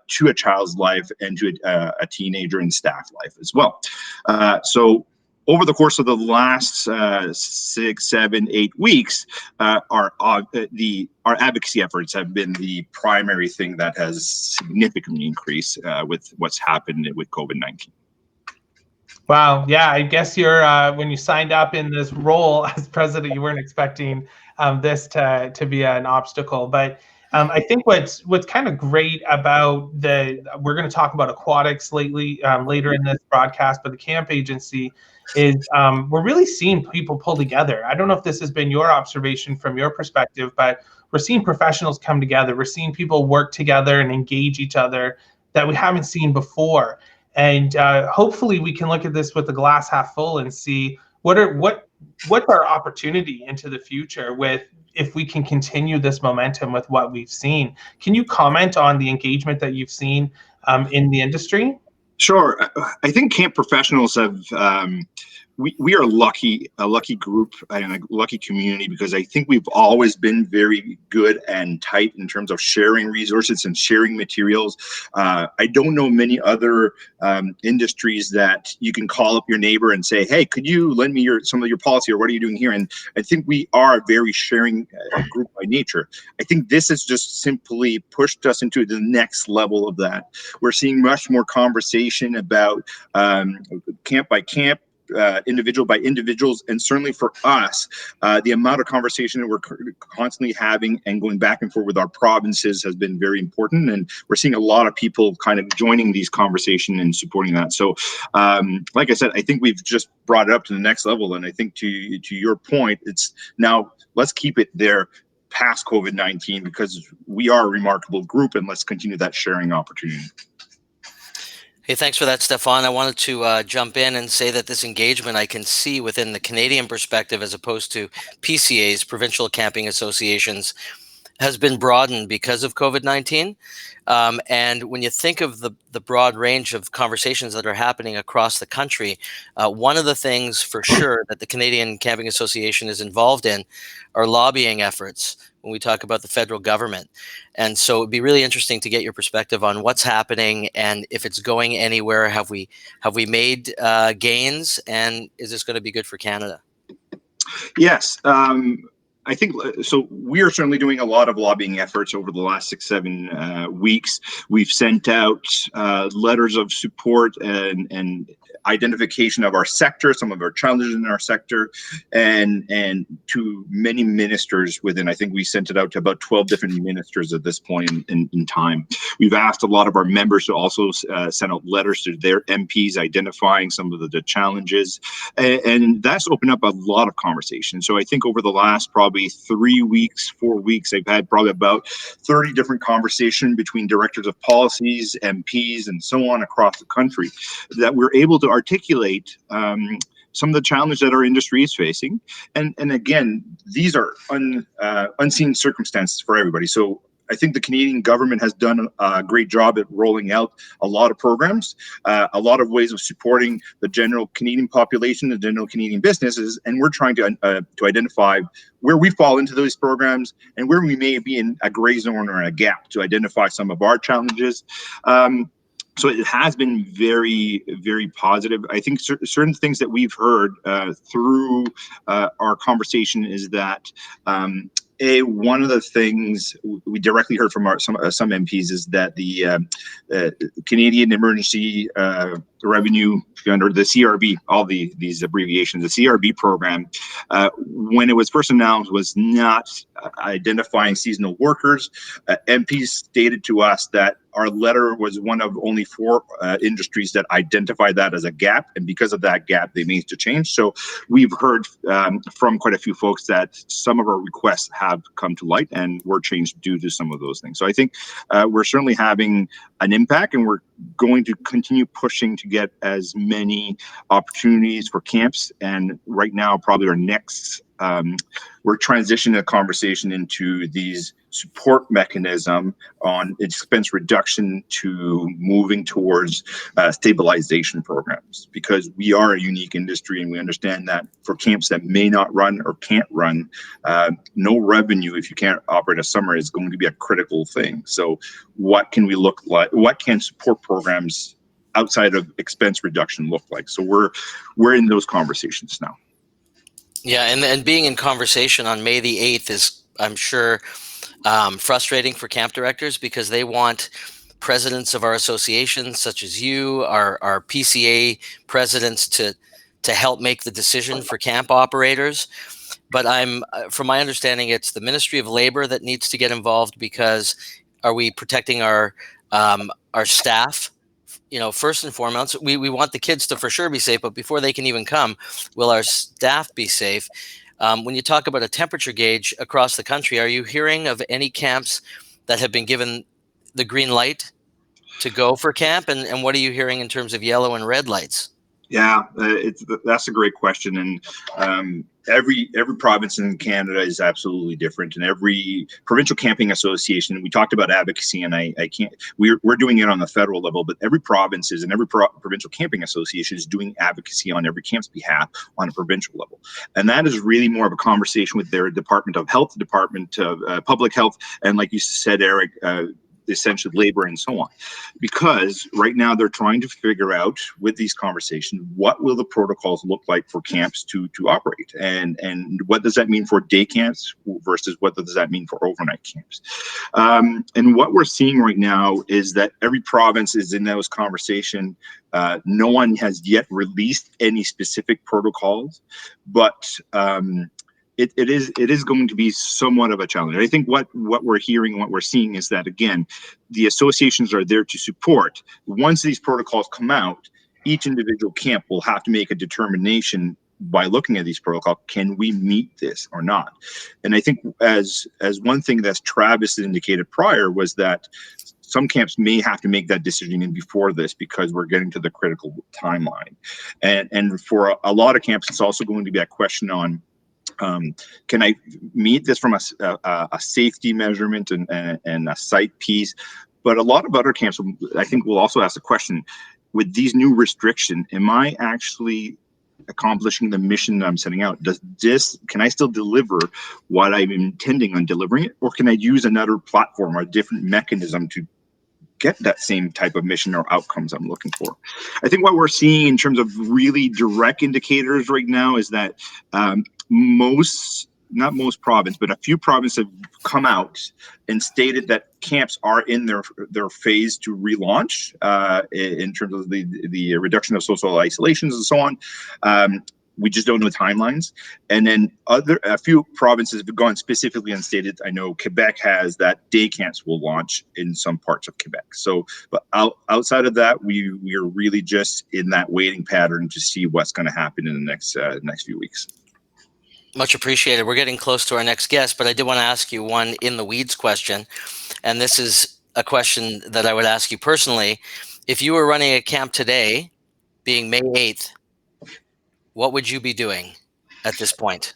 to a child's life and to a teenager and staff life as well. So over the course of the last 6, 7, 8 weeks, our advocacy efforts have been the primary thing that has significantly increased with what's happened with COVID-19. Wow. Yeah, I guess you're when you signed up in this role as president, you weren't expecting this to be an obstacle. But I think what's kind of great about we're going to talk about Aquatics later in this broadcast, but the camp agency is we're really seeing people pull together. I don't know if this has been your observation from your perspective, but we're seeing professionals come together. We're seeing people work together and engage each other that we haven't seen before. And hopefully we can look at this with the glass half full and see what's our opportunity into the future if we can continue this momentum with what we've seen. Can you comment on the engagement that you've seen in the industry? Sure. I think camp professionals have we are a lucky group and a lucky community, because I think we've always been very good and tight in terms of sharing resources and sharing materials. I don't know many other industries that you can call up your neighbor and say, hey, could you lend me some of your policy, or what are you doing here? And I think we are a very sharing group by nature. I think this has just simply pushed us into the next level of that. We're seeing much more conversation about camp by camp, individual by individuals, and certainly for us, the amount of conversation that we're constantly having and going back and forth with our provinces has been very important, and we're seeing a lot of people kind of joining these conversations and supporting that. So like I said, I think we've just brought it up to the next level, and I think to your point, it's now let's keep it there past COVID-19, because we are a remarkable group, and let's continue that sharing opportunity. Hey, thanks for that, Stephane. I wanted to jump in and say that this engagement I can see within the Canadian perspective, as opposed to PCAs, provincial camping associations, has been broadened because of COVID-19. And when you think of the broad range of conversations that are happening across the country, one of the things for sure that the Canadian Camping Association is involved in are lobbying efforts when we talk about the federal government. And so it'd be really interesting to get your perspective on what's happening, and if it's going anywhere. Have we made gains, and is this going to be good for Canada? Yes. I think so. We are certainly doing a lot of lobbying efforts over the last 6, 7 weeks. We've sent out letters of support and identification of our sector, some of our challenges in our sector, and to many ministers within. I think we sent it out to about 12 different ministers at this point in time. We've asked a lot of our members to also send out letters to their MPs identifying some of the challenges, and that's opened up a lot of conversation. So I think over the last probably 3 weeks, 4 weeks, I've had probably about 30 different conversations between directors of policies, MPs, and so on across the country, that we're able to articulate some of the challenges that our industry is facing. And again, these are unseen circumstances for everybody. So I think the Canadian government has done a great job at rolling out a lot of programs, a lot of ways of supporting the general Canadian population, the general Canadian businesses, and we're trying to identify where we fall into those programs and where we may be in a gray zone or a gap to identify some of our challenges. So it has been very, very positive. I think certain things that we've heard through our conversation is that one of the things we directly heard from some MPs is that the Canadian Emergency Revenue Fund, or the CRB, all these abbreviations, the CRB program, when it was first announced, was not identifying seasonal workers. MPs stated to us that our letter was one of only 4 industries that identified that as a gap, and because of that gap, they need to change. So we've heard from quite a few folks that some of our requests have come to light and were changed due to some of those things. So I think we're certainly having an impact, and we're going to continue pushing to get as many opportunities for camps. And right now, probably our next, we're transitioning the conversation into these support mechanism on expense reduction to moving towards stabilization programs, because we are a unique industry, and we understand that for camps that may not run or can't run, no revenue if you can't operate a summer is going to be a critical thing. So what can we look like? What can support programs outside of expense reduction look like? So we're in those conversations now. Yeah, and being in conversation on May the 8th is, I'm sure, frustrating for camp directors, because they want presidents of our associations, such as you, our PCA presidents, to help make the decision for camp operators. But from my understanding, it's the Ministry of Labor that needs to get involved, because are we protecting our staff? First and foremost, we want the kids to for sure be safe, but before they can even come, will our staff be safe? When you talk about a temperature gauge across the country, are you hearing of any camps that have been given the green light to go for camp? And what are you hearing in terms of yellow and red lights? Yeah, that's a great question, and every province in Canada is absolutely different, and every provincial camping association. We talked about advocacy, and I can't. We're doing it on the federal level, but every province is, and every provincial camping association is doing advocacy on every camp's behalf on a provincial level, and that is really more of a conversation with their Department of Health, Department of Public Health, and like you said, Eric. Essentially labor and so on, because right now they're trying to figure out with these conversations, what will the protocols look like for camps to operate, and what does that mean for day camps versus what does that mean for overnight camps. And what we're seeing right now is that every province is in those conversations. No one has yet released any specific protocols, but it is going to be somewhat of a challenge. I think what we're hearing, what we're seeing is that, again, the associations are there to support. Once these protocols come out, each individual camp will have to make a determination by looking at these protocols, can we meet this or not? And I think as one thing that Travis indicated prior was that some camps may have to make that decision before this, because we're getting to the critical timeline. And for a lot of camps, it's also going to be a question on, can I meet this from a safety measurement and a site piece? But a lot of other camps, I think, will also ask the question, with these new restrictions, am I actually accomplishing the mission that I'm setting out? Can I still deliver what I'm intending on delivering it? Or can I use another platform or a different mechanism to get that same type of mission or outcomes I'm looking for? I think what we're seeing in terms of really direct indicators right now is that not most provinces, but a few provinces have come out and stated that camps are in their phase to relaunch in terms of the reduction of social isolations and so on. We just don't know timelines. And then a few provinces have gone specifically and stated, I know Quebec has that day camps will launch in some parts of Quebec. So, but outside of that, we are really just in that waiting pattern to see what's going to happen in the next few weeks. Much appreciated. We're getting close to our next guest, but I did want to ask you one in the weeds question. And this is a question that I would ask you personally. If you were running a camp today, being May 8th, what would you be doing at this point?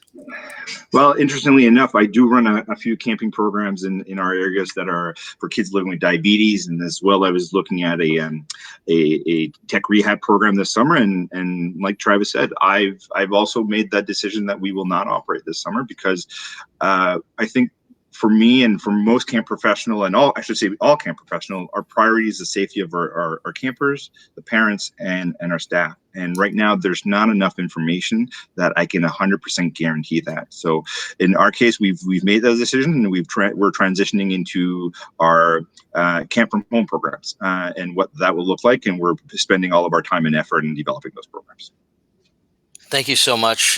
Well, interestingly enough, I do run a few camping programs in our areas that are for kids living with diabetes, and as well, I was looking at a tech rehab program this summer, and like Travis said, I've also made that decision that we will not operate this summer, because I think for me and for most camp professional, and all camp professional, our priority is the safety of our campers, the parents, and our staff. And right now, there's not enough information that I can 100% guarantee that. So in our case, we've made that decision, and we're transitioning into our camp from home programs and what that will look like. And we're spending all of our time and effort in developing those programs. Thank you so much,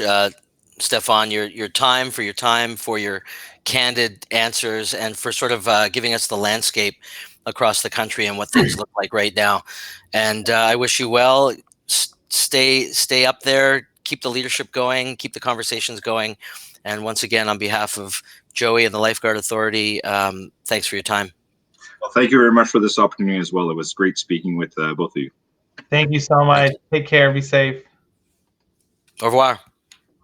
Stephane, your time, for your candid answers, and for sort of giving us the landscape across the country and what things look like right now. And I wish you well. Stay up there, keep the leadership going, keep the conversations going. And once again, on behalf of Joey and the Lifeguard Authority, thanks for your time. Well, thank you very much for this opportunity as well. It was great speaking with both of you. Thank you so much. Take care. Be safe. Au revoir.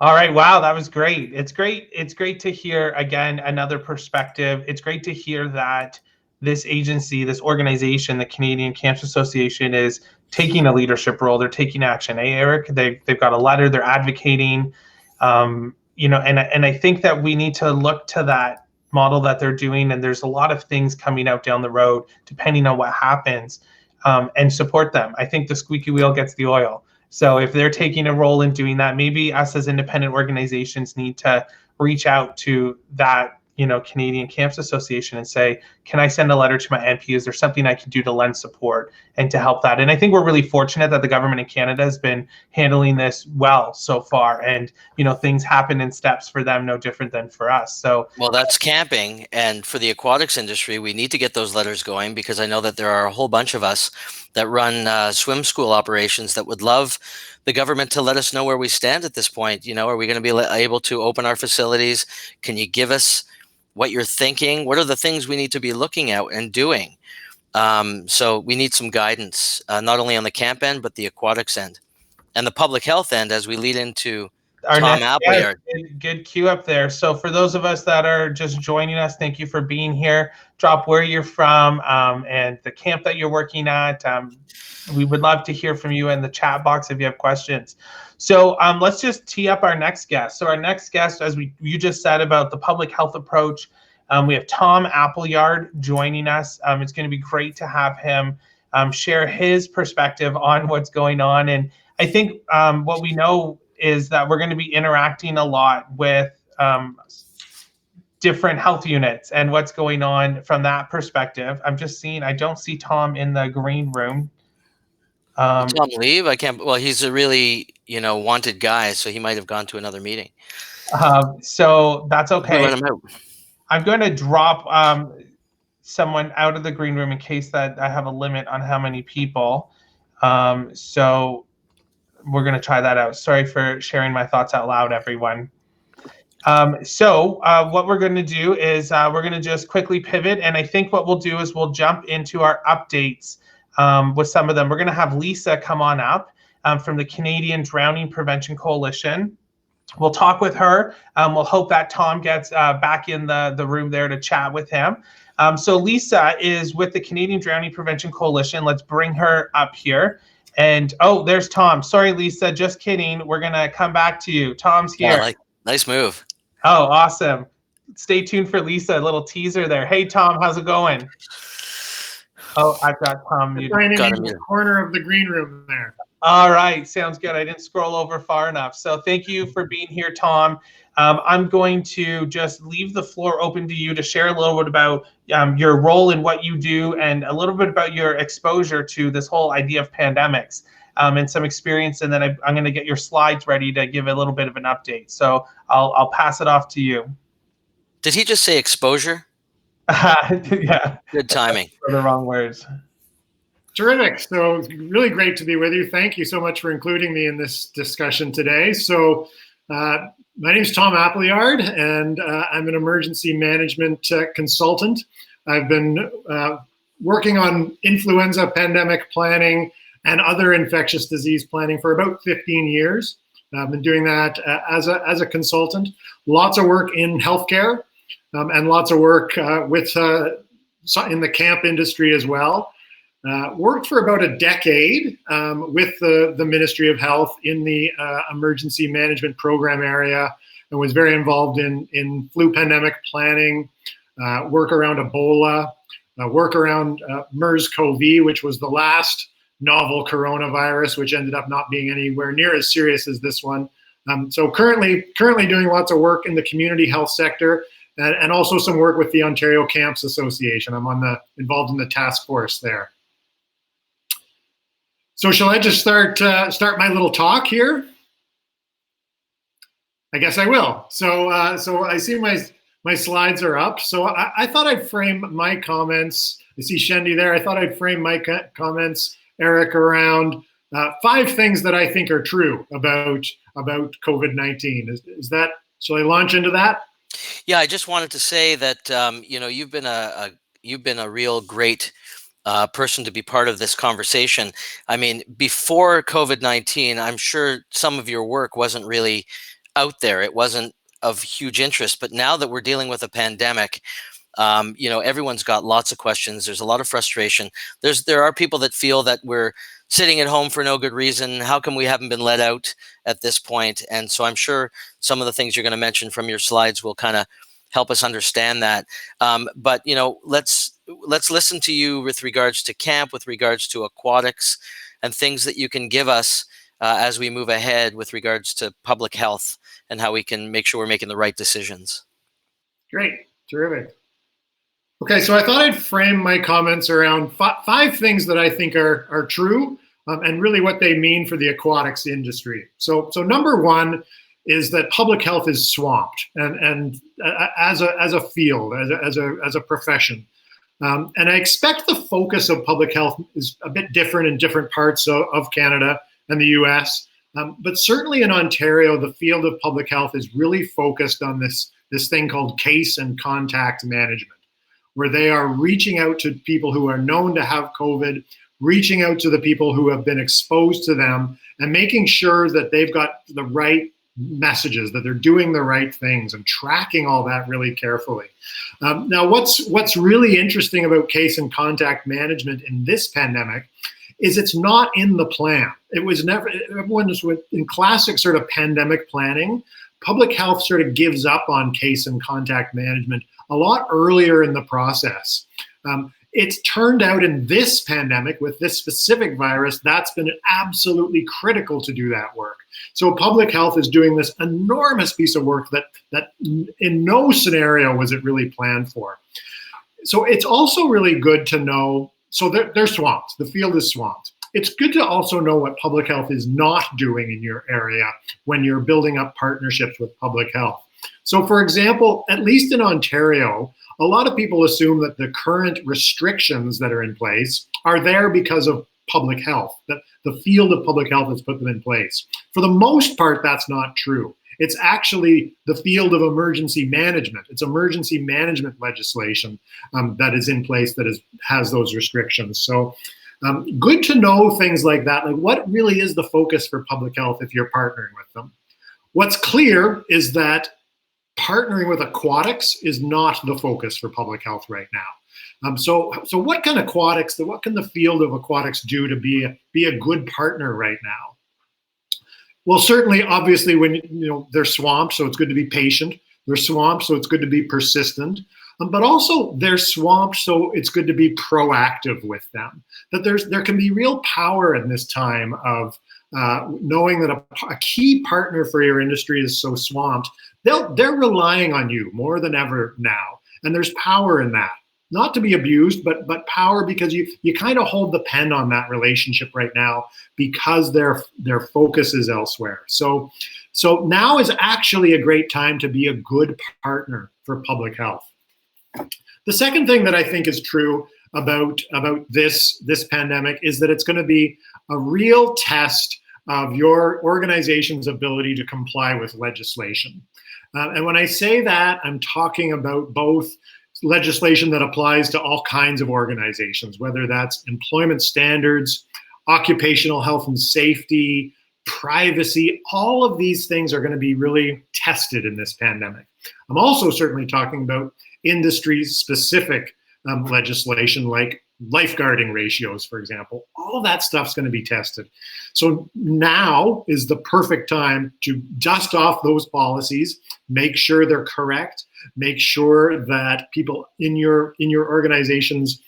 All right. Wow, that was great. It's great. It's great to hear, again, another perspective. It's great to hear that this agency, this organization, the Canadian Camps Association, is taking a leadership role. They're taking action. Hey, Eric, they've got a letter. They're advocating. And I think that we need to look to that model that they're doing. And there's a lot of things coming out down the road, depending on what happens. and support them. I think the squeaky wheel gets the oil. So if they're taking a role in doing that, maybe us as independent organizations need to reach out to that, Canadian Camps Association and say, can I send a letter to my MP? Is there something I can do to lend support and to help that? And I think we're really fortunate that the government in Canada has been handling this well so far. And, things happen in steps for them, no different than for us. So, well, that's camping. And for the aquatics industry, we need to get those letters going, because I know that there are a whole bunch of us that run swim school operations that would love the government to let us know where we stand at this point. Are we going to be able to open our facilities? Can you give us what you're thinking? What are the things we need to be looking at and doing? So we need some guidance, not only on the camp end, but the aquatics end and the public health end as we lead into our Tom next Appleyard. Good cue up there. So for those of us that are just joining us, thank you for being here. Drop where you're from and the camp that you're working at. We would love to hear from you in the chat box if you have questions. So let's just tee up our next guest. So our next guest, as you just said about the public health approach, we have Tom Appleyard joining us. It's going to be great to have him share his perspective on what's going on. And I think what we know is that we're going to be interacting a lot with different health units and what's going on from that perspective. I'm just seeing, I don't see Tom in the green room. Tom leave? I can't. Well, he's a really, wanted guy, so he might have gone to another meeting. So that's okay. Let him out. I'm going to drop someone out of the green room in case that I have a limit on how many people. So we're going to try that out. Sorry for sharing my thoughts out loud, everyone. So what we're going to do is we're going to just quickly pivot. And I think what we'll do is we'll jump into our updates with some of them. We're going to have Lisa come on up from the Canadian Drowning Prevention Coalition. We'll talk with her. We'll hope that Tom gets back in the room there to chat with him. So Lisa is with the Canadian Drowning Prevention Coalition. Let's bring her up here. And oh, there's Tom. Sorry, Lisa, just kidding. We're going to come back to you. Tom's here. Yeah, nice move. Oh, awesome. Stay tuned for Lisa, a little teaser there. Hey, Tom, how's it going? Oh, I've got Tom muted. Right in the corner of the green room there. All right, sounds good. I didn't scroll over far enough. So thank you for being here, Tom. I'm going to just leave the floor open to you to share a little bit about your role in what you do and a little bit about your exposure to this whole idea of pandemics and some experience. And then I'm going to get your slides ready to give a little bit of an update. So I'll pass it off to you. Did he just say exposure? Yeah. Good timing. For the wrong words. Terrific. So it's really great to be with you. Thank you so much for including me in this discussion today. So my name is Tom Appleyard, and I'm an emergency management consultant. I've been working on influenza pandemic planning and other infectious disease planning for about 15 years. I've been doing that as a consultant. Lots of work in healthcare and lots of work with in the camp industry as well. Worked for about a decade with the Ministry of Health in the emergency management program area, and was very involved in flu pandemic planning, work around Ebola, work around MERS-CoV, which was the last novel coronavirus, which ended up not being anywhere near as serious as this one. So currently doing lots of work in the community health sector, and also some work with the Ontario Camps Association. I'm involved in the task force there. So shall I just start my little talk here? I guess I will. So I see my slides are up. So I thought I'd frame my comments. I see Shendy there. I thought I'd frame my comments, Eric, around 5 things that I think are true about COVID-19. Is that? Shall I launch into that? Yeah, I just wanted to say that you've been a real great person to be part of this conversation. I mean, before COVID-19, I'm sure some of your work wasn't really out there. It wasn't of huge interest. But now that we're dealing with a pandemic, everyone's got lots of questions. There's a lot of frustration. There are people that feel that we're sitting at home for no good reason. How come we haven't been let out at this point? And so I'm sure some of the things you're going to mention from your slides will kind of help us understand that. But let's let's listen to you with regards to camp, with regards to aquatics, and things that you can give us as we move ahead with regards to public health and how we can make sure we're making the right decisions. Great, terrific. Okay, so I thought I'd frame my comments around five things that I think are true and really what they mean for the aquatics industry. So number one is that public health is swamped, and as a field, as a profession. And I expect the focus of public health is a bit different in different parts of Canada and the US. But certainly in Ontario, the field of public health is really focused on this thing called case and contact management, where they are reaching out to people who are known to have COVID, reaching out to the people who have been exposed to them, and making sure that they've got the right messages, that they're doing the right things, and tracking all that really carefully. Now, what's really interesting about case and contact management in this pandemic is it's not in the plan. It was never, everyone was in classic sort of pandemic planning, public health sort of gives up on case and contact management a lot earlier in the process. It's turned out in this pandemic with this specific virus, that's been absolutely critical to do that work. So public health is doing this enormous piece of work that in no scenario was it really planned for. So it's also really good to know, so they're swamped, the field is swamped. It's good to also know what public health is not doing in your area when you're building up partnerships with public health. So for example, at least in Ontario, a lot of people assume that the current restrictions that are in place are there because of public health, that the field of public health has put them in place. For the most part, that's not true. It's actually the field of emergency management. It's emergency management legislation that is in place that has those restrictions. So good to know things like that, like what really is the focus for public health if you're partnering with them. What's clear is that partnering with aquatics is not the focus for public health right now. So what can aquatics, what can the field of aquatics do to be a good partner right now? Well, certainly, obviously, when they're swamped, so it's good to be patient. They're swamped, so it's good to be persistent. But also, they're swamped, so it's good to be proactive with them. That there can be real power in this time of knowing that a key partner for your industry is so swamped. They're relying on you more than ever now, and there's power in that. Not to be abused, but power because you kind of hold the pen on that relationship right now because their focus is elsewhere. So now is actually a great time to be a good partner for public health. The second thing that I think is true about this pandemic is that it's going to be a real test of your organization's ability to comply with legislation. And when I say that, I'm talking about both legislation that applies to all kinds of organizations, whether that's employment standards, occupational health and safety, privacy, all of these things are going to be really tested in this pandemic. I'm also certainly talking about industry-specific legislation like lifeguarding ratios, for example. All of that stuff's going to be tested. So now is the perfect time to dust off those policies, make sure they're correct, make sure that people in your organizations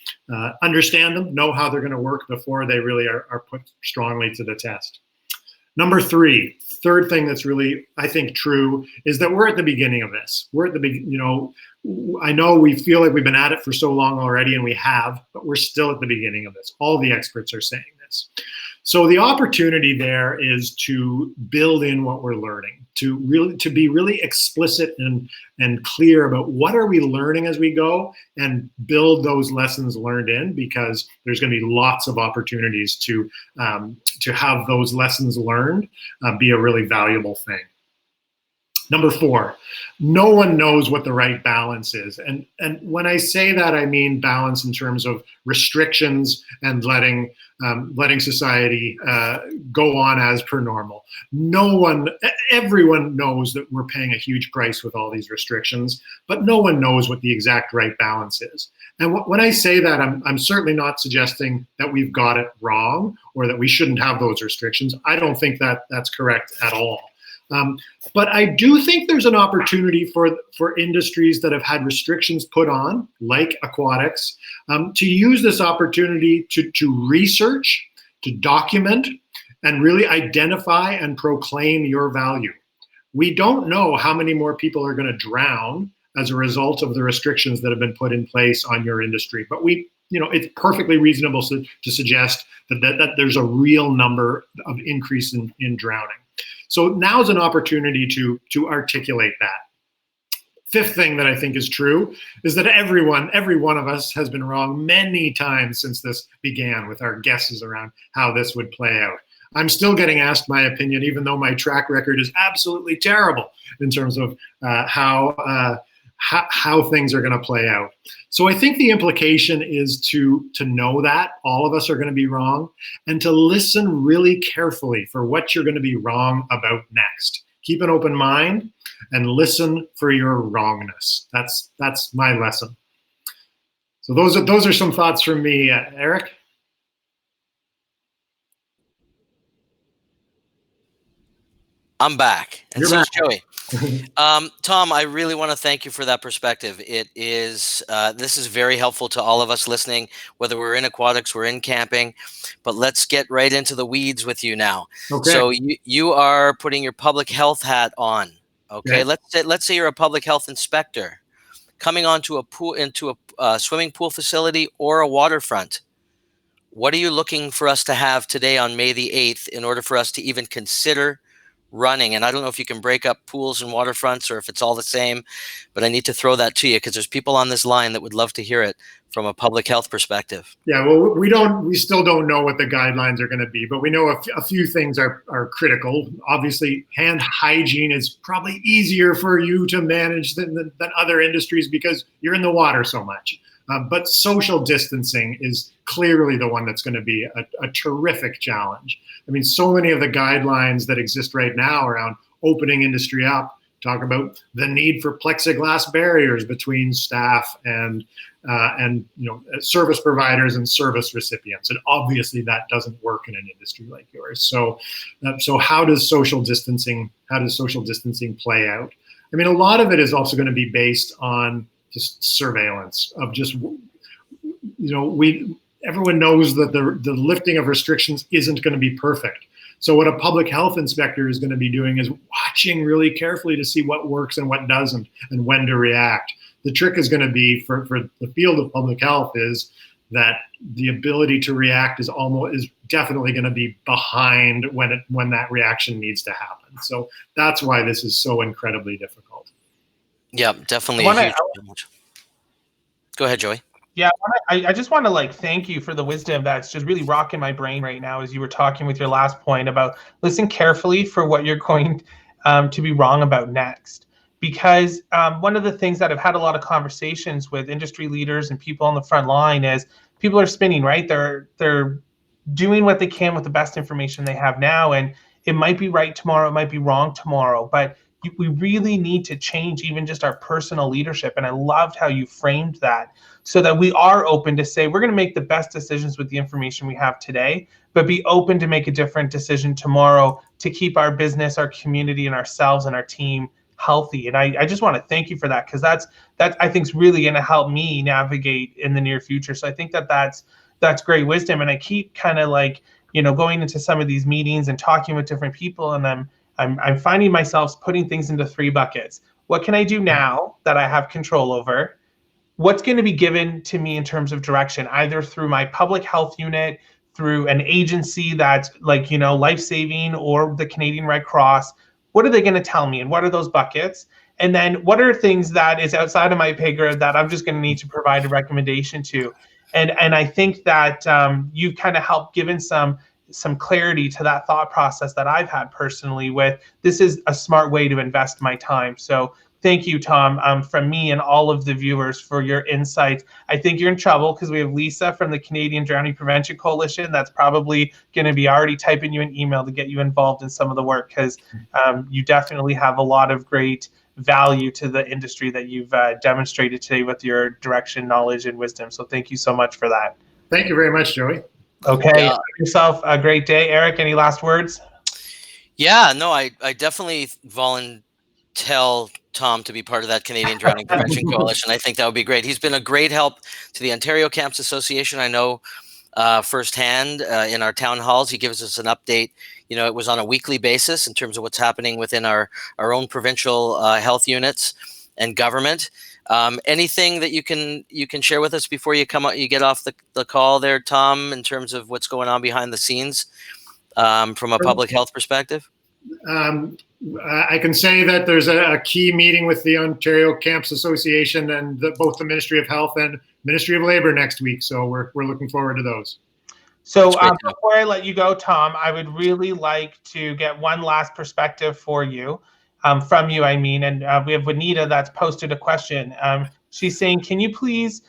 understand them, know how they're going to work before they really are put strongly to the test. Number three, third thing that's really, I think, true is that we're at the beginning of this. We're at the beginning, I know we feel like we've been at it for so long already, and we have, but we're still at the beginning of this. All the experts are saying this. So the opportunity there is to build in what we're learning, to be really explicit and clear about what are we learning as we go, and build those lessons learned in, because there's going to be lots of opportunities to have those lessons learned be a really valuable thing. Number four, no one knows what the right balance is. And when I say that, I mean balance in terms of restrictions and letting society go on as per normal. Everyone knows that we're paying a huge price with all these restrictions, but no one knows what the exact right balance is. And when I say that, I'm certainly not suggesting that we've got it wrong or that we shouldn't have those restrictions. I don't think that that's correct at all. But I do think there's an opportunity for industries that have had restrictions put on, like aquatics, to use this opportunity to research, to document, and really identify and proclaim your value. We don't know how many more people are going to drown as a result of the restrictions that have been put in place on your industry. But it's perfectly reasonable to suggest that there's a real number of increase in drowning. So now's an opportunity to articulate that. Fifth thing that I think is true is that every one of us has been wrong many times since this began with our guesses around how this would play out. I'm still getting asked my opinion, even though my track record is absolutely terrible in terms of how things are going to play out. So I think the implication is to know that all of us are going to be wrong, and to listen really carefully for what you're going to be wrong about next. Keep an open mind and listen for your wrongness. That's my lesson. So those are some thoughts from me, Eric. I'm back, and You're so back. is Joey. Tom, I really want to thank you for that perspective. It is this is very helpful to all of us listening, whether we're in aquatics, we're in camping. But let's get right into the weeds with you now. Okay. So you are putting your public health hat on. Okay, Yeah. let's say you're a public health inspector coming onto into a swimming pool facility or a waterfront. What are you looking for us to have today on May the 8th in order for us to even consider running? And I don't know if you can break up pools and waterfronts or if it's all the same, but I need to throw that to you because there's people on this line that would love to hear it from a public health perspective. Yeah, well, we still don't know what the guidelines are going to be, but we know a few things are critical. Obviously, hand hygiene is probably easier for you to manage than other industries because you're in the water so much. But social distancing is clearly the one that's going to be a terrific challenge. I mean, so many of the guidelines that exist right now around opening industry up talk about the need for plexiglass barriers between staff and service providers and service recipients. And obviously that doesn't work in an industry like yours. So how does social distancing play out? I mean, a lot of it is also going to be based on just surveillance of everyone knows that the lifting of restrictions isn't going to be perfect. So what a public health inspector is going to be doing is watching really carefully to see what works and what doesn't and when to react. The trick is going to be for the field of public health is that the ability to react is definitely going to be behind when that reaction needs to happen. So that's why this is so incredibly difficult. Yeah, definitely. Go ahead, Joey. Yeah, I just want to thank you for the wisdom that's just really rocking my brain right now as you were talking with your last point about listen carefully for what you're going to be wrong about next. Because one of the things that I've had a lot of conversations with industry leaders and people on the front line is people are spinning, right? They're doing what they can with the best information they have now, and it might be right tomorrow, it might be wrong tomorrow, but we really need to change even just our personal leadership. And I loved how you framed that so that we are open to say, we're going to make the best decisions with the information we have today, but be open to make a different decision tomorrow to keep our business, our community, and ourselves and our team healthy. And I just want to thank you for that, because that I think is really going to help me navigate in the near future. So I think that's great wisdom. And I keep kind of going into some of these meetings and talking with different people, and I'm finding myself putting things into three buckets. What can I do now that I have control over? What's going to be given to me in terms of direction, either through my public health unit, through an agency that's Lifesaving or the Canadian Red Cross? What are they going to tell me, and what are those buckets? And then what are things that is outside of my pay grade that I'm just going to need to provide a recommendation to? And I think that you've kind of helped given some clarity to that thought process that I've had personally with this is a smart way to invest my time. So thank you, Tom, from me and all of the viewers for your insights. I think you're in trouble because we have Lisa from the Canadian Drowning Prevention Coalition that's probably going to be already typing you an email to get you involved in some of the work, because you definitely have a lot of great value to the industry that you've demonstrated today with your direction, knowledge, and wisdom. So thank you so much for that. Thank you very much, Joey. Okay, have yourself a great day. Eric, any last words? Yeah, no, I definitely tell Tom to be part of that Canadian Drowning Prevention Coalition. I think that would be great. He's been a great help to the Ontario Camps Association. I know firsthand in our town halls. He gives us an update. It was on a weekly basis in terms of what's happening within our own provincial health units and government. Anything that you can share with us before you get off the call there, Tom, in terms of what's going on behind the scenes from a public health perspective? I can say that there's a key meeting with the Ontario Camps Association and both the Ministry of Health and Ministry of Labor next week. So we're looking forward to those. So before I let you go, Tom, I would really like to get one last perspective for you, from you, I mean, and we have Juanita that's posted a question. She's saying, can you please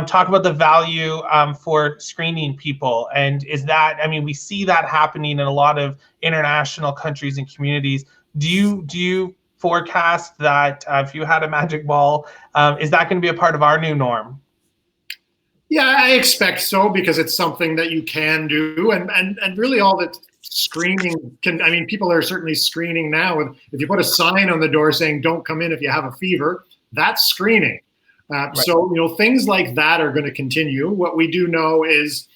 talk about the value for screening people? And is that, I mean, we see that happening in a lot of international countries and communities. Do you forecast that if you had a magic ball, is that going to be a part of our new norm? Yeah, I expect so, because it's something that you can do, and really all that screening can. I mean, people are certainly screening now. If you put a sign on the door saying "Don't come in if you have a fever," that's screening. Right. So things like that are going to continue. What we do know is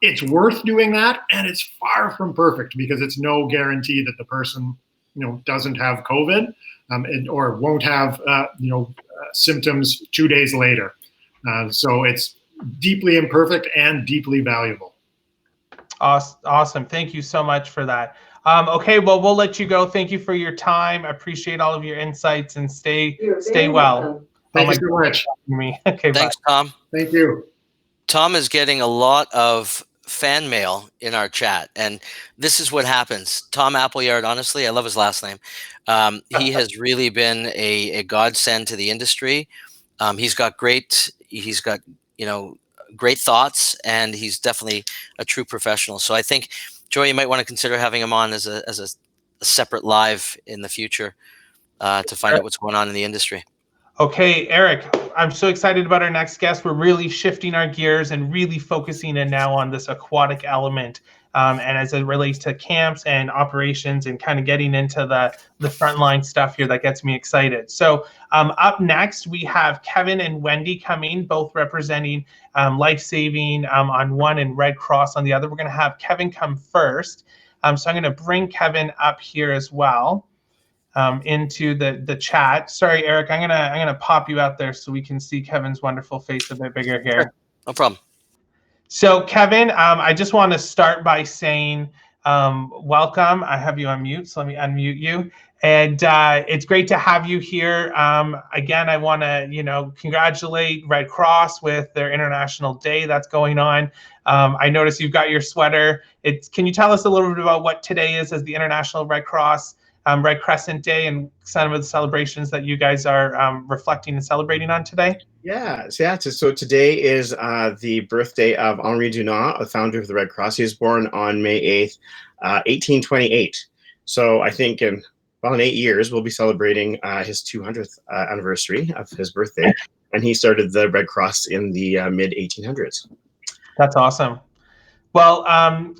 it's worth doing that, and it's far from perfect, because it's no guarantee that the person doesn't have COVID or won't have symptoms 2 days later. So it's deeply imperfect and deeply valuable. Awesome. Thank you so much for that. Okay, well, we'll let you go. Thank you for your time. I appreciate all of your insights, and stay well. Thank you so much. Okay, thanks, bye. Tom. Thank you. Tom is getting a lot of fan mail in our chat, and this is what happens. Tom Appleyard, honestly, I love his last name. He has really been a godsend to the industry. He's got great thoughts, and he's definitely a true professional. So I think, Joy, you might want to consider having him on as a separate live in the future to find out what's going on in the industry. Okay, Eric, I'm so excited about our next guest. We're really shifting our gears and really focusing in now on this aquatic element, and as it relates to camps and operations, and kind of getting into the frontline stuff here that gets me excited. So up next, we have Kevin and Wendy coming, both representing Lifesaving on one and Red Cross on the other. We're going to have Kevin come first. So I'm going to bring Kevin up here as well. Into the chat. Sorry, Eric, I'm gonna pop you out there so we can see Kevin's wonderful face a bit bigger here. Sure. No problem. So Kevin, I just want to start by saying welcome. I have you on mute, so let me unmute you. And it's great to have you here. Again, I want to congratulate Red Cross with their International Day that's going on. I noticed you've got your sweater. Can you tell us a little bit about what today is as the International Red Cross Red Crescent Day, and some of the celebrations that you guys are reflecting and celebrating on today? So today is the birthday of Henri Dunant, the founder of the Red Cross. He was born on May 8th, 1828. So I think in 8 years, we'll be celebrating his 200th anniversary of his birthday. And he started the Red Cross in the mid-1800s. That's awesome. Well,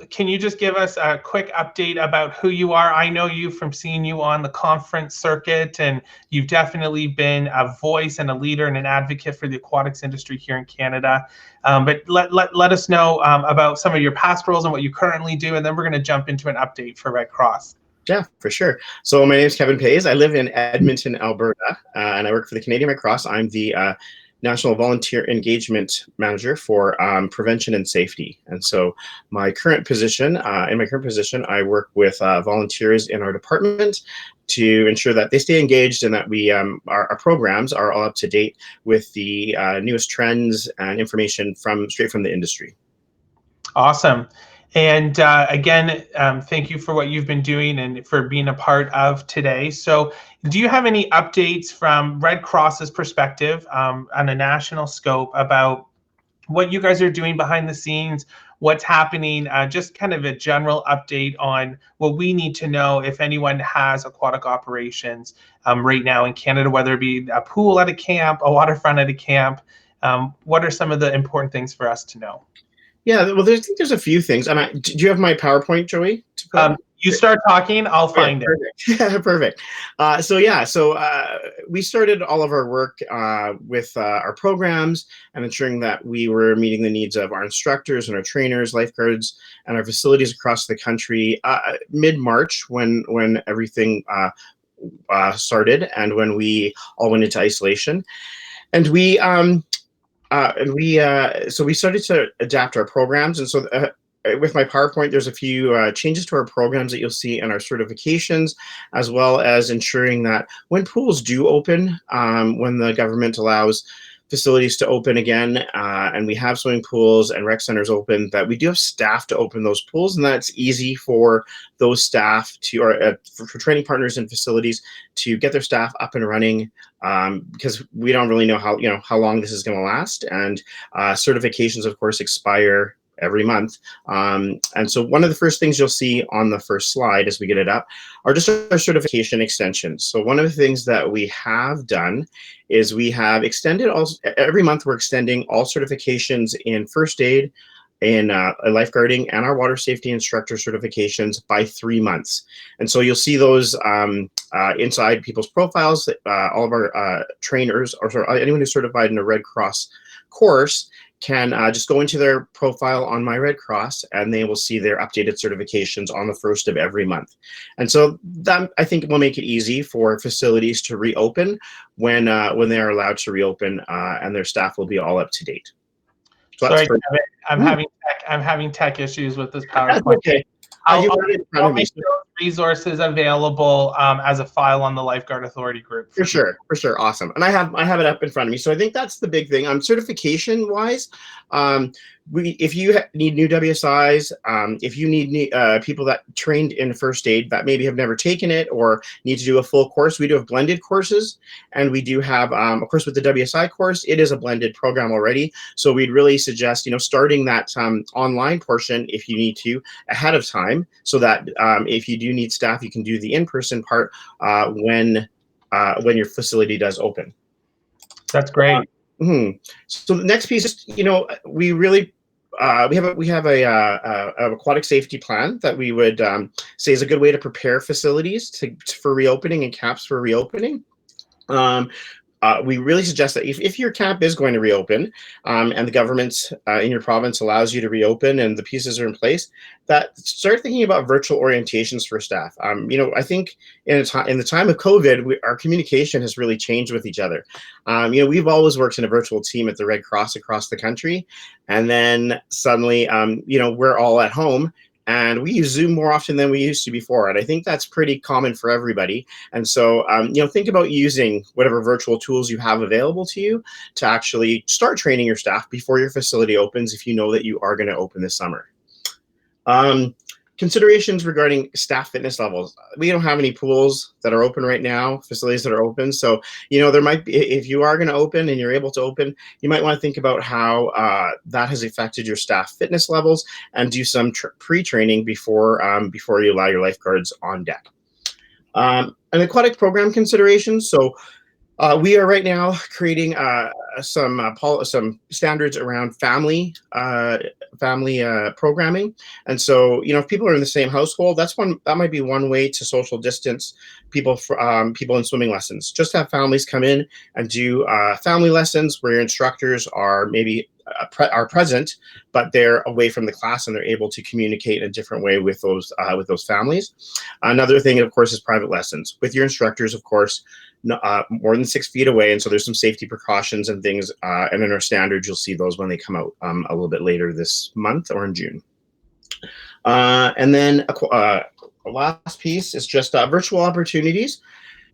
can you just give us a quick update about who you are? I know you from seeing you on the conference circuit, and you've definitely been a voice and a leader and an advocate for the aquatics industry here in Canada. But let us know about some of your past roles and what you currently do, and then we're going to jump into an update for Red Cross. Yeah, for sure. So my name is Kevin Pays. I live in Edmonton, Alberta, and I work for the Canadian Red Cross. I'm the National Volunteer Engagement Manager for Prevention and Safety. And so my current position, I work with volunteers in our department to ensure that they stay engaged and that we our programs are all up to date with the newest trends and information straight from the industry. Awesome. And again, thank you for what you've been doing and for being a part of today. So do you have any updates from Red Cross's perspective on a national scope about what you guys are doing behind the scenes, what's happening, just kind of a general update on what we need to know if anyone has aquatic operations right now in Canada, whether it be a pool at a camp, a waterfront at a camp? What are some of the important things for us to know? Yeah, well, I think there's a few things. And do you have my PowerPoint, Joey? You start talking, I'll find it. Perfect. Perfect. We started all of our work with our programs and ensuring that we were meeting the needs of our instructors and our trainers, lifeguards, and our facilities across the country mid-March when everything started and when we all went into isolation. And we started to adapt our programs. And so with my PowerPoint, there's a few changes to our programs that you'll see in our certifications, as well as ensuring that when pools do open, when the government allows facilities to open again, and we have swimming pools and rec centers open, that we do have staff to open those pools, and that's easy for those staff to, or for training partners and facilities to get their staff up and running, because we don't really know how long this is going to last, and certifications, of course, expire every month. And so one of the first things you'll see on the first slide as we get it up are just our certification extensions. So one of the things that we have done is we have extended every month we're extending all certifications in first aid, in lifeguarding, and our water safety instructor certifications by 3 months. And so you'll see those inside people's profiles. All of our trainers, or anyone who's certified in a Red Cross course, can just go into their profile on My Red Cross, and they will see their updated certifications on the first of every month. And so that, I think, will make it easy for facilities to reopen when they are allowed to reopen, and their staff will be all up to date. So sorry, I'm having tech issues with this PowerPoint. Okay. I'll make those resources available as a file on the Lifeguard Authority group. For sure, awesome. And I have it up in front of me. So I think that's the big thing. Certification wise, if you need new WSIs, if you need people that trained in first aid that maybe have never taken it or need to do a full course, we do have blended courses, and we do have, of course, with the WSI course, it is a blended program already. So we'd really suggest, starting that online portion if you need to ahead of time, so that if you do need staff, you can do the in-person part when your facility does open. That's great. So the next piece is, we really we have a aquatic safety plan that we would say is a good way to prepare facilities for reopening and camps for reopening. We really suggest that if your camp is going to reopen, and the government in your province allows you to reopen and the pieces are in place, that start thinking about virtual orientations for staff. I think in the time of COVID, our communication has really changed with each other. We've always worked in a virtual team at the Red Cross across the country, and then suddenly, we're all at home. And we use Zoom more often than we used to before. And I think that's pretty common for everybody. And so, think about using whatever virtual tools you have available to you to actually start training your staff before your facility opens, if you know that you are going to open this summer. Considerations regarding staff fitness levels. We don't have any pools that are open right now, facilities that are open. So, there might be, if you are going to open and you're able to open, you might want to think about how that has affected your staff fitness levels, and do some pre-training before you allow your lifeguards on deck. An aquatic program considerations. So we are right now creating some standards around family programming, and so if people are in the same household, that might be one way to social distance people in swimming lessons. Just have families come in and do family lessons where your instructors are maybe are present, but they're away from the class and they're able to communicate in a different way with those families. Another thing, of course, is private lessons with your instructors, of course, more than 6 feet away. And so there's some safety precautions and things. And in our standards, you'll see those when they come out a little bit later this month or in June. And then a last piece is just virtual opportunities.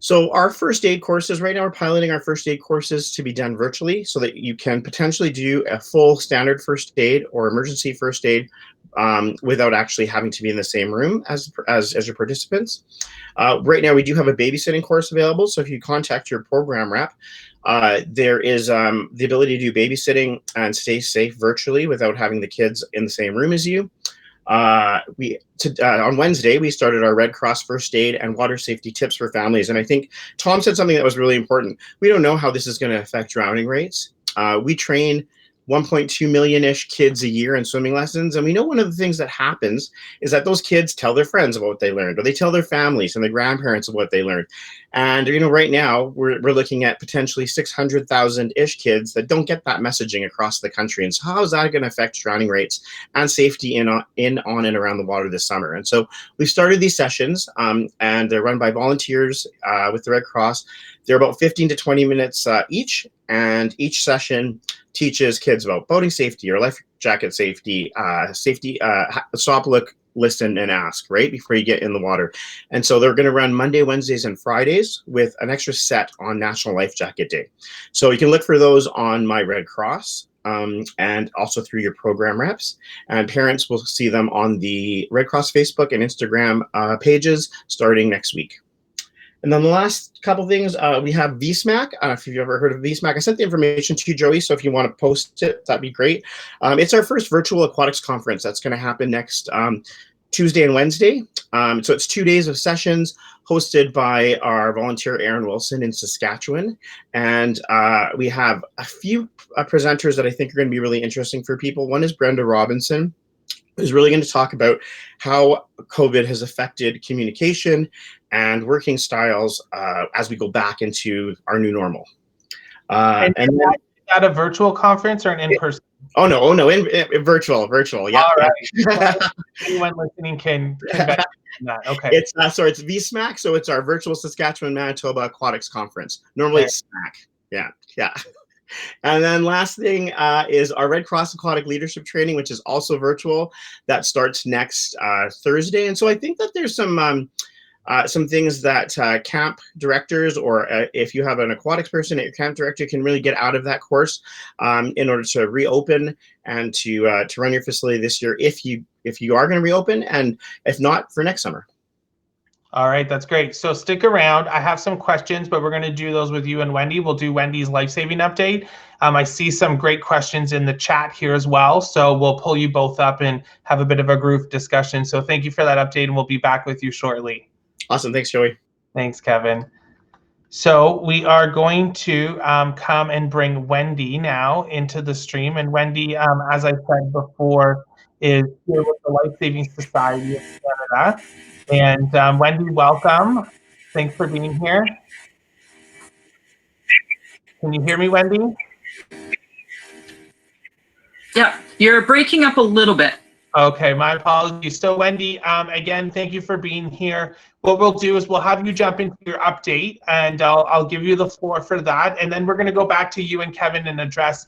So our first aid courses, right now we're piloting our first aid courses to be done virtually, so that you can potentially do a full standard first aid or emergency first aid without actually having to be in the same room as your participants. Right now we do have a babysitting course available, so if you contact your program rep, there is the ability to do babysitting and stay safe virtually without having the kids in the same room as you. On Wednesday, we started our Red Cross first aid and water safety tips for families. And I think Tom said something that was really important. We don't know how this is going to affect drowning rates. We train 1.2 million-ish kids a year in swimming lessons. And we know one of the things that happens is that those kids tell their friends about what they learned, or they tell their families and their grandparents of what they learned. And, right now we're looking at potentially 600,000-ish kids that don't get that messaging across the country. And so how is that going to affect drowning rates and safety on and around the water this summer? And so we've started these sessions, and they're run by volunteers with the Red Cross. They're about 15 to 20 minutes each, and each session teaches kids about boating safety or life jacket safety, stop, look, listen, and ask right before you get in the water. And so they're going to run Monday, Wednesdays, and Fridays with an extra set on National Life Jacket Day. So you can look for those on my Red Cross, and also through your program reps. And parents will see them on the Red Cross Facebook and Instagram pages starting next week. And then the last couple things, we have VSMAC. I don't know if you've ever heard of VSMAC. I sent the information to you, Joey, so if you want to post it, that'd be great. It's our first virtual aquatics conference that's going to happen next Tuesday and Wednesday. So it's 2 days of sessions hosted by our volunteer Aaron Wilson in Saskatchewan. And we have a few presenters that I think are going to be really interesting for people. One is Brenda Robinson, who's really going to talk about how COVID has affected communication and working styles as we go back into our new normal. And is that a virtual conference or an in-person? Oh no, in virtual, yeah. All right. Yeah. Anyone listening can bet on that. Okay. It's it's VSMAC, so it's our virtual Saskatchewan Manitoba Aquatics Conference. Normally it's SMAC. Yeah. And then last thing is our Red Cross Aquatic Leadership Training, which is also virtual. That starts next Thursday. And so I think that there's some things that camp directors, or if you have an aquatics person at your camp director, can really get out of that course in order to reopen and to run your facility this year if you are going to reopen, and if not, for next summer. All right, that's great. So stick around. I have some questions, but we're going to do those with you and Wendy. We'll do Wendy's life-saving update. I see some great questions in the chat here as well. So we'll pull you both up and have a bit of a group discussion. So thank you for that update, and we'll be back with you shortly. Awesome. Thanks, Joey. Thanks, Kevin. So we are going to come and bring Wendy now into the stream. And Wendy, as I said before, is here with the Lifesaving Society of Canada. And Wendy, welcome. Thanks for being here. Can you hear me, Wendy? Yeah, you're breaking up a little bit. Okay, my apologies. So Wendy, again, thank you for being here. What we'll do is we'll have you jump into your update, and I'll give you the floor for that. And then we're going to go back to you and Kevin and address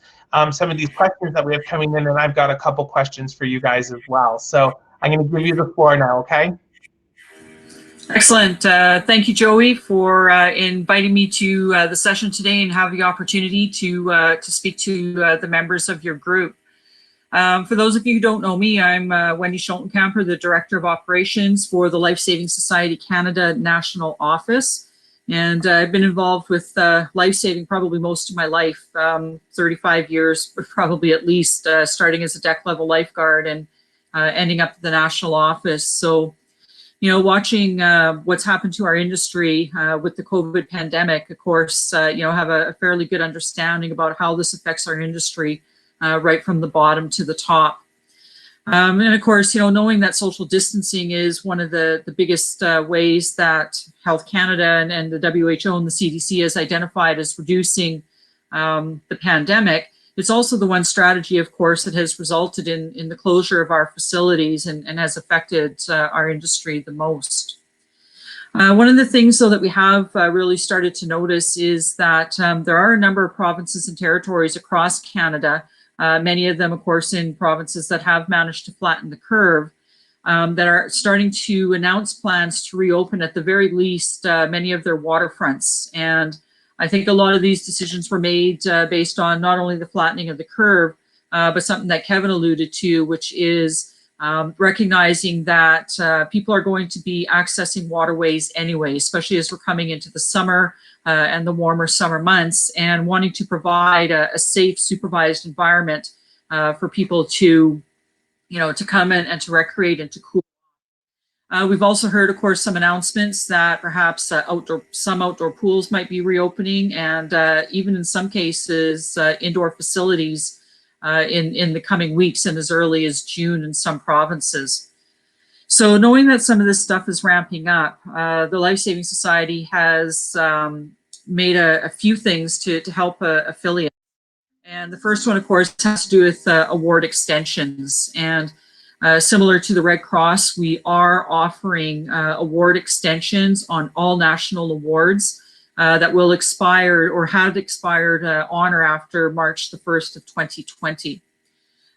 some of these questions that we have coming in. And I've got a couple questions for you guys as well. So I'm going to give you the floor now, okay? Excellent. Thank you, Joey, for inviting me to the session today and have the opportunity to speak to the members of your group. For those of you who don't know me, I'm Wendy Schultenkamper, the Director of Operations for the Lifesaving Society Canada National Office. And I've been involved with lifesaving probably most of my life, 35 years, but probably at least, starting as a deck level lifeguard and ending up at the national office. So, watching what's happened to our industry with the COVID pandemic, of course, have a fairly good understanding about how this affects our industry right from the bottom to the top. And of course, knowing that social distancing is one of the biggest ways that Health Canada and the WHO and the CDC has identified as reducing the pandemic, it's also the one strategy, of course, that has resulted in the closure of our facilities and has affected our industry the most. One of the things, though, that we have really started to notice is that there are a number of provinces and territories across Canada, many of them, of course, in provinces that have managed to flatten the curve, that are starting to announce plans to reopen, at the very least, many of their waterfronts. And I think a lot of these decisions were made based on not only the flattening of the curve, but something that Kevin alluded to, which is recognizing that people are going to be accessing waterways anyway, especially as we're coming into the summer and the warmer summer months, and wanting to provide a safe, supervised environment for people to, to come in and to recreate and to cool. We've also heard, of course, some announcements that perhaps some outdoor pools might be reopening, and even in some cases, indoor facilities in the coming weeks and as early as June in some provinces. So knowing that some of this stuff is ramping up, the Lifesaving Society has made a few things to help affiliates. And the first one, of course, has to do with award extensions. And similar to the Red Cross, we are offering award extensions on all national awards that will expire or have expired on or after March the 1st of 2020.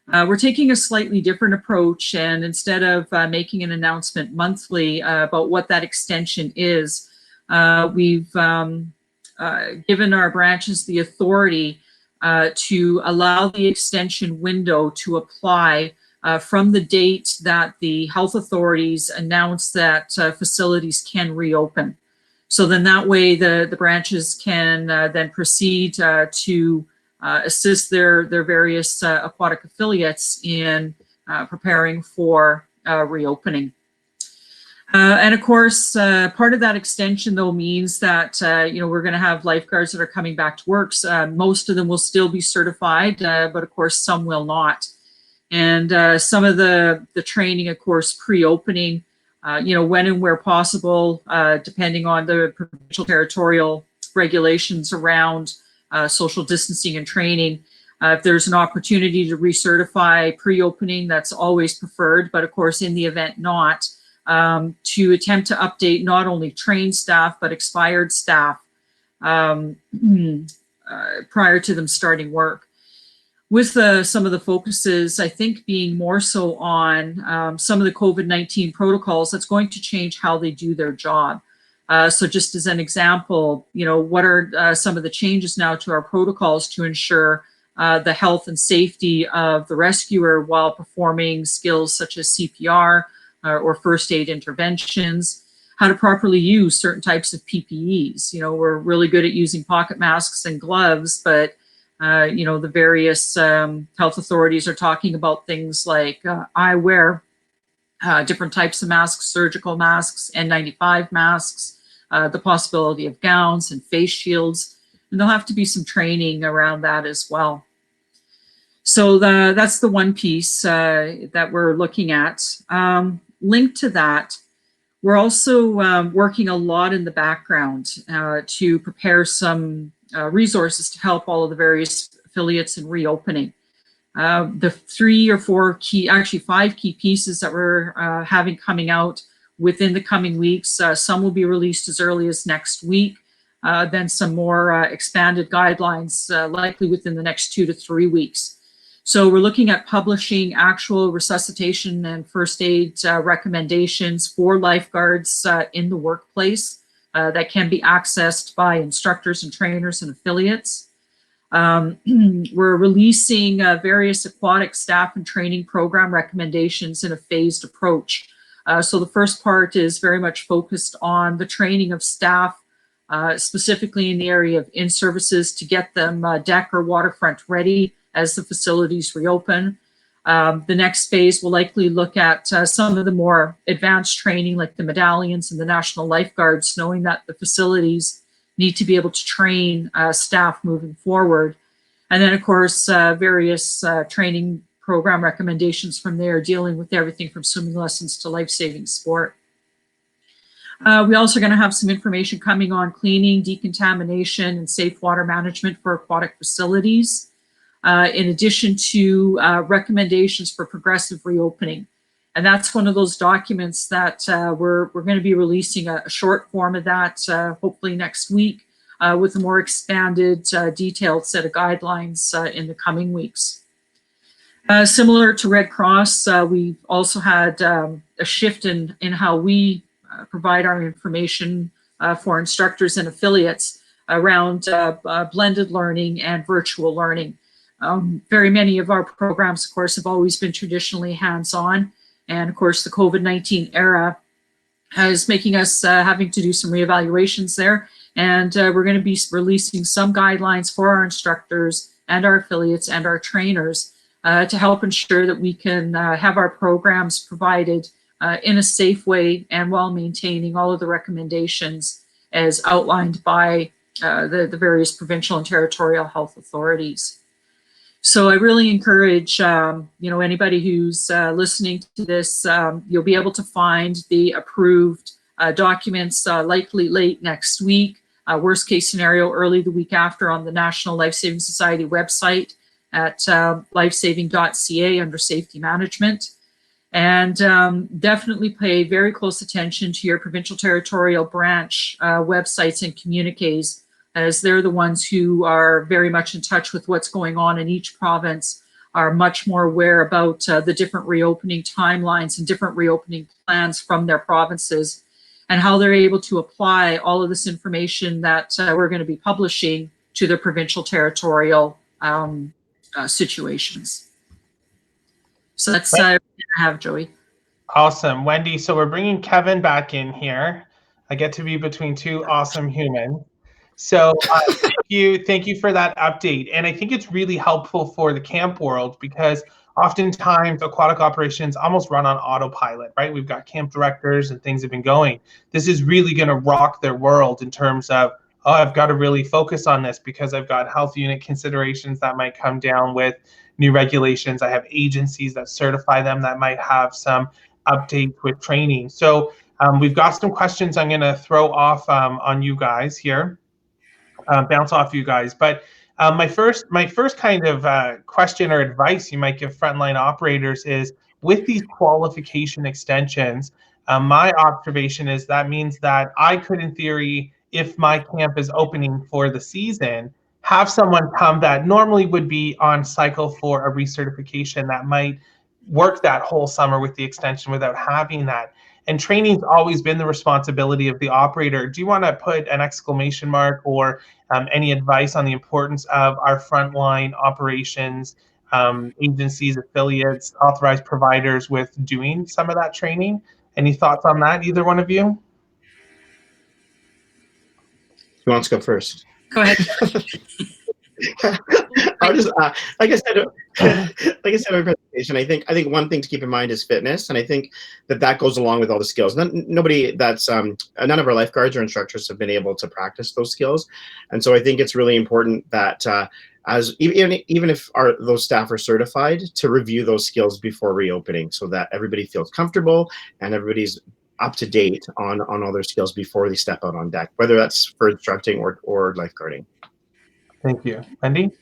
We're taking a slightly different approach, and instead of making an announcement monthly about what that extension is, we've given our branches the authority to allow the extension window to apply from the date that the health authorities announce that facilities can reopen. So then that way the branches can then proceed to assist their various aquatic affiliates in preparing for reopening. And of course, part of that extension though means that we're going to have lifeguards that are coming back to work. Most of them will still be certified, but of course some will not. And some of the training, of course, pre-opening, when and where possible, depending on the provincial territorial regulations around social distancing and training. If there's an opportunity to recertify pre-opening, that's always preferred. But of course, in the event not, to attempt to update not only trained staff, but expired staff prior to them starting work. With some of the focuses, I think, being more so on some of the COVID-19 protocols, that's going to change how they do their job. So just as an example, what are some of the changes now to our protocols to ensure the health and safety of the rescuer while performing skills such as CPR or first aid interventions, how to properly use certain types of PPEs. We're really good at using pocket masks and gloves, but the various health authorities are talking about things like eyewear, different types of masks, surgical masks, N95 masks, the possibility of gowns and face shields, and there'll have to be some training around that as well. So that's the one piece that we're looking at. Linked to that, we're also working a lot in the background to prepare some resources to help all of the various affiliates in reopening. The 3 or 4 key, actually 5 key pieces that we're having coming out within the coming weeks. Some will be released as early as next week, then some more expanded guidelines likely within the next 2 to 3 weeks. So we're looking at publishing actual resuscitation and first aid recommendations for lifeguards in the workplace that can be accessed by instructors and trainers and affiliates. We're releasing various aquatic staff and training program recommendations in a phased approach. So the first part is very much focused on the training of staff, specifically in the area of in-services to get them deck or waterfront ready as the facilities reopen. The next phase will likely look at some of the more advanced training like the medallions and the national lifeguards, knowing that the facilities need to be able to train staff moving forward. And then of course, various training program recommendations from there, dealing with everything from swimming lessons to life-saving sport. We also are going to have some information coming on cleaning, decontamination, and safe water management for aquatic facilities, in addition to recommendations for progressive reopening. And that's one of those documents that we're going to be releasing a short form of that hopefully next week with a more expanded, detailed set of guidelines in the coming weeks. Similar to Red Cross, we've also had a shift in how we provide our information for instructors and affiliates around blended learning and virtual learning. Very many of our programs, of course, have always been traditionally hands-on. And of course, the COVID-19 era is making us having to do some reevaluations there. And we're going to be releasing some guidelines for our instructors and our affiliates and our trainers to help ensure that we can have our programs provided in a safe way and while maintaining all of the recommendations as outlined by the various provincial and territorial health authorities. So I really encourage, anybody who's listening to this, you'll be able to find the approved documents likely late next week. Worst case scenario, early the week after on the National Lifesaving Society website at lifesaving.ca under safety management. And definitely pay very close attention to your provincial territorial branch websites and communiques, as they're the ones who are very much in touch with what's going on in each province, are much more aware about the different reopening timelines and different reopening plans from their provinces, and how they're able to apply all of this information that we're going to be publishing to their provincial territorial situations. So that's what I have, Joey. Awesome. Wendy, so we're bringing Kevin back in here. I get to be between two awesome humans. So thank you for that update. And I think it's really helpful for the camp world, because oftentimes aquatic operations almost run on autopilot, right? We've got camp directors and things have been going. This is really going to rock their world in terms of, oh, I've got to really focus on this because I've got health unit considerations that might come down with new regulations. I have agencies that certify them that might have some updates with training. So we've got some questions I'm going to throw off on you guys here. Bounce off you guys, but my first kind of question or advice you might give frontline operators is, with these qualification extensions, my observation is that means that I could, in theory, if my camp is opening for the season, have someone come that normally would be on cycle for a recertification that might work that whole summer with the extension without having that. And training's always been the responsibility of the operator. Do you want to put an exclamation mark or any advice on the importance of our frontline operations, agencies, affiliates, authorized providers with doing some of that training? Any thoughts on that, either one of you? Who wants to go first? Go ahead. I'll just, like I said in my presentation, I think one thing to keep in mind is fitness, and I think that goes along with all the skills. None of our lifeguards or instructors have been able to practice those skills, and so I think it's really important that even if those staff are certified, to review those skills before reopening, so that everybody feels comfortable and everybody's up to date on all their skills before they step out on deck, whether that's for instructing or lifeguarding. Thank you. Wendy?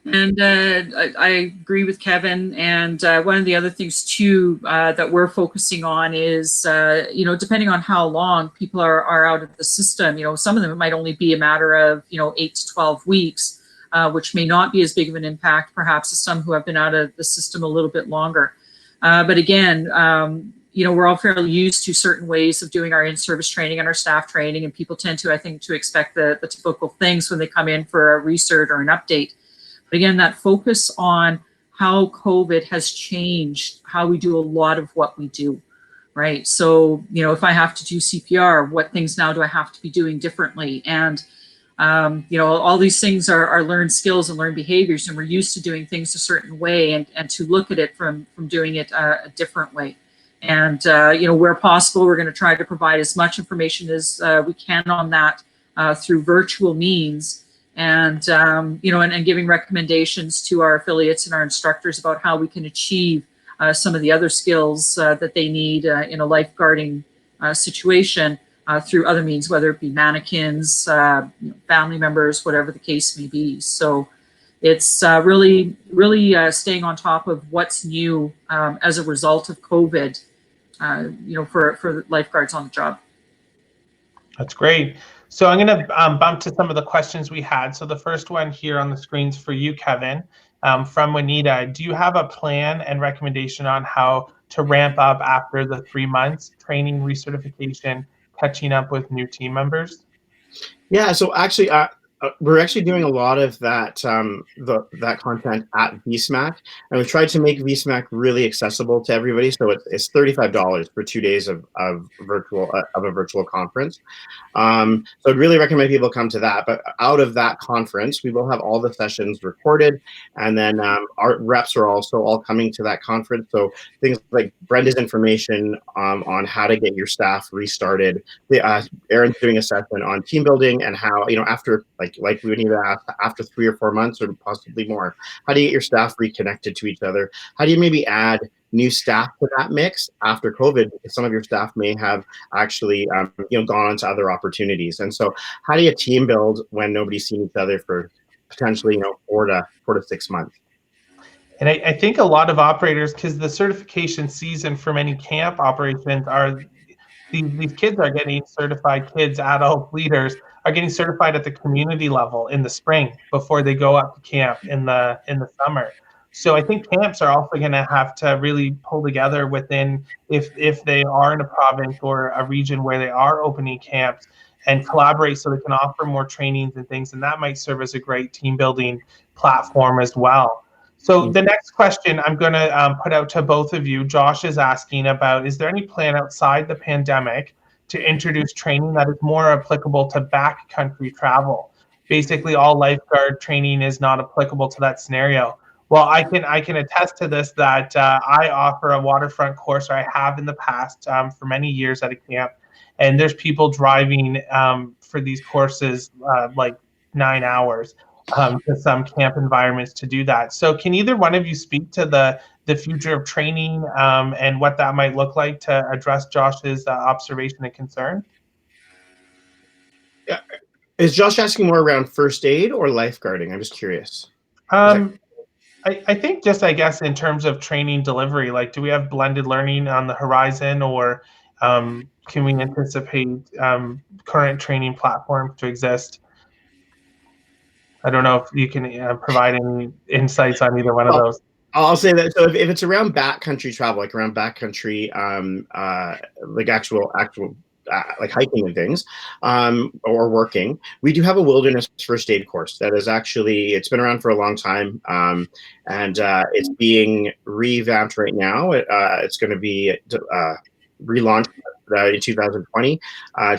And I agree with Kevin. And one of the other things too that we're focusing on is, depending on how long people are out of the system, some of them it might only be a matter of, 8 to 12 weeks, which may not be as big of an impact perhaps as some who have been out of the system a little bit longer. But again, we're all fairly used to certain ways of doing our in-service training and our staff training, and people tend to, I think, to expect the typical things when they come in for a recert or an update. But again, that focus on how COVID has changed how we do a lot of what we do, right? So, if I have to do CPR, what things now do I have to be doing differently? And, all these things are learned skills and learned behaviors, and we're used to doing things a certain way, and to look at it from doing it a different way. And, where possible, we're going to try to provide as much information as we can on that through virtual means, and, and giving recommendations to our affiliates and our instructors about how we can achieve some of the other skills that they need in a lifeguarding situation through other means, whether it be mannequins, family members, whatever the case may be. So it's really staying on top of what's new as a result of COVID, for lifeguards on the job. That's great. So I'm going to bump to some of the questions we had. So the first one here on the screens for you, Kevin, from Juanita. Do you have a plan and recommendation on how to ramp up after the 3 months, training, recertification, catching up with new team members? Yeah, so actually, we're actually doing a lot of that that content at VSMAC, and we've tried to make VSMAC really accessible to everybody. So it's $35 for 2 days of a virtual conference. So I'd really recommend people come to that. But out of that conference, we will have all the sessions recorded, and then our reps are also all coming to that conference. So things like Brenda's information on how to get your staff restarted. Aaron's doing a session on team building and how, after like like we would need to ask after 3 or 4 months or possibly more? How do you get your staff reconnected to each other? How do you maybe add new staff to that mix after COVID? Some of your staff may have actually gone on to other opportunities. And so how do you team build when nobody's seen each other for potentially 4 to 6 months? And I think a lot of operators, because the certification season for many camp operations are, these kids are getting certified, adult leaders are getting certified at the community level in the spring before they go up to camp in the summer. So I think camps are also going to have to really pull together within, if they are in a province or a region where they are opening camps, and collaborate so they can offer more trainings and things. And that might serve as a great team building platform as well. So the next question I'm going to put out to both of you. Josh is asking about, is there any plan outside the pandemic to introduce training that is more applicable to backcountry travel? Basically, all lifeguard training is not applicable to that scenario. Well, I can attest to this, that I offer a waterfront course, or I have in the past for many years at a camp, and there's people driving for these courses like 9 hours to some camp environments to do that. So can either one of you speak to the future of training and what that might look like to address Josh's observation and concern? Yeah. Is Josh asking more around first aid or lifeguarding? I'm just curious. I think just, I guess, in terms of training delivery, like, do we have blended learning on the horizon, or can we anticipate current training platforms to exist? I don't know if you can provide any insights on either one of those. I'll say that, so if it's around backcountry travel, like around backcountry, like actual like hiking and things, or working, we do have a wilderness first aid course that is actually, it's been around for a long time, and it's being revamped right now. It's going to be relaunched in 2020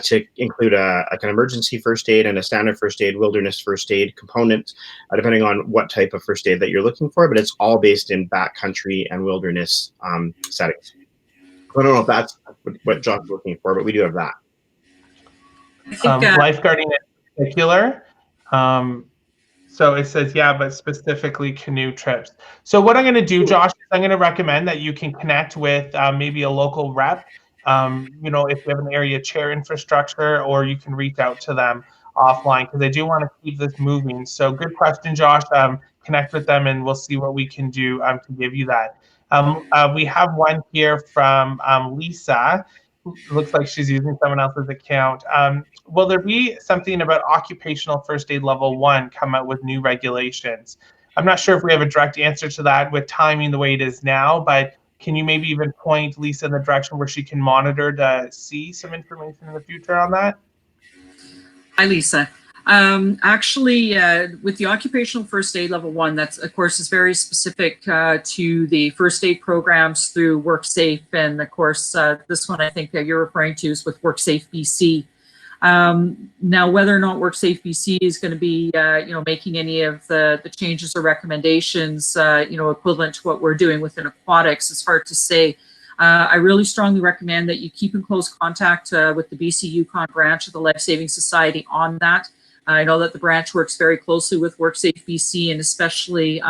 to include an emergency first aid and a standard first aid, wilderness first aid component, depending on what type of first aid that you're looking for, but it's all based in backcountry and wilderness settings. I don't know if that's what John's looking for, but we do have that. Lifeguarding in particular. So it says, yeah, but specifically canoe trips. So what I'm going to do, Josh, is I'm going to recommend that you can connect with maybe a local rep, if you have an area chair infrastructure, or you can reach out to them offline, because I do want to keep this moving. So good question, Josh. Connect with them and we'll see what we can do to give you that. We have one here from Lisa. Looks like she's using someone else's account. Will there be something about occupational first aid level 1 come out with new regulations? I'm not sure if we have a direct answer to that with timing the way it is now, but can you maybe even point Lisa in the direction where she can monitor to see some information in the future on that? Hi, Lisa. Actually, with the occupational first aid level 1, that's, of course, is very specific to the first aid programs through WorkSafe, and of course, this one I think that you're referring to is with WorkSafe BC. Now, whether or not WorkSafe BC is going to be, making any of the changes or recommendations, equivalent to what we're doing within Aquatics, it's hard to say. I really strongly recommend that you keep in close contact with the BC Yukon branch of the Lifesaving Society on that. I know that the branch works very closely with WorkSafe BC, and especially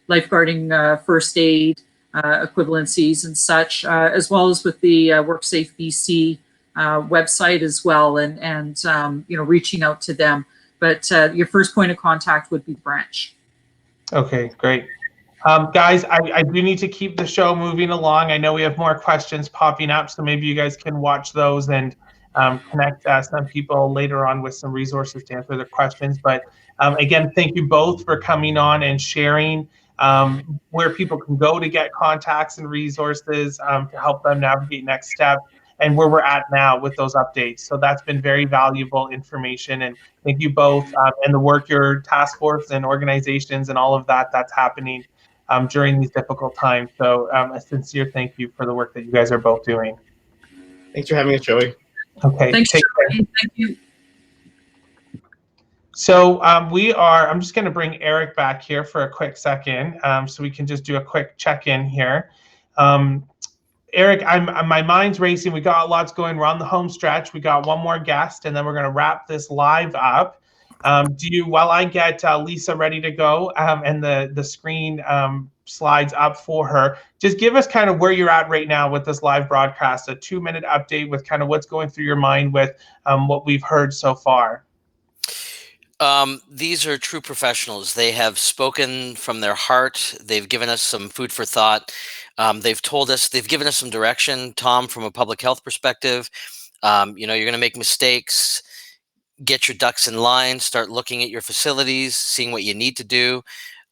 lifeguarding first aid equivalencies and such, as well as with the WorkSafe BC website as well, and reaching out to them. But your first point of contact would be the branch. Okay, great. Guys, I do need to keep the show moving along. I know we have more questions popping up, so maybe you guys can watch those and connect some people later on with some resources to answer their questions. But again, thank you both for coming on and sharing where people can go to get contacts and resources to help them navigate next steps, and where we're at now with those updates. So that's been very valuable information, and thank you both, and the work your task force and organizations and all of that's happening during these difficult times. So a sincere thank you for the work that you guys are both doing. Thanks for having us, Joey. Okay. Thanks, Joey. Thank you. So I'm just going to bring Eric back here for a quick second, so we can just do a quick check-in here. Eric, my mind's racing. We got lots going. We're on the home stretch. We got one more guest, and then we're going to wrap this live up. While I get Lisa ready to go and the screen slides up for her, just give us kind of where you're at right now with this live broadcast, a 2-minute update with kind of what's going through your mind with what we've heard so far. These are true professionals. They have spoken from their heart. They've given us some food for thought. They've given us some direction, Tom, from a public health perspective. You're going to make mistakes. Get your ducks in line, start looking at your facilities, seeing what you need to do.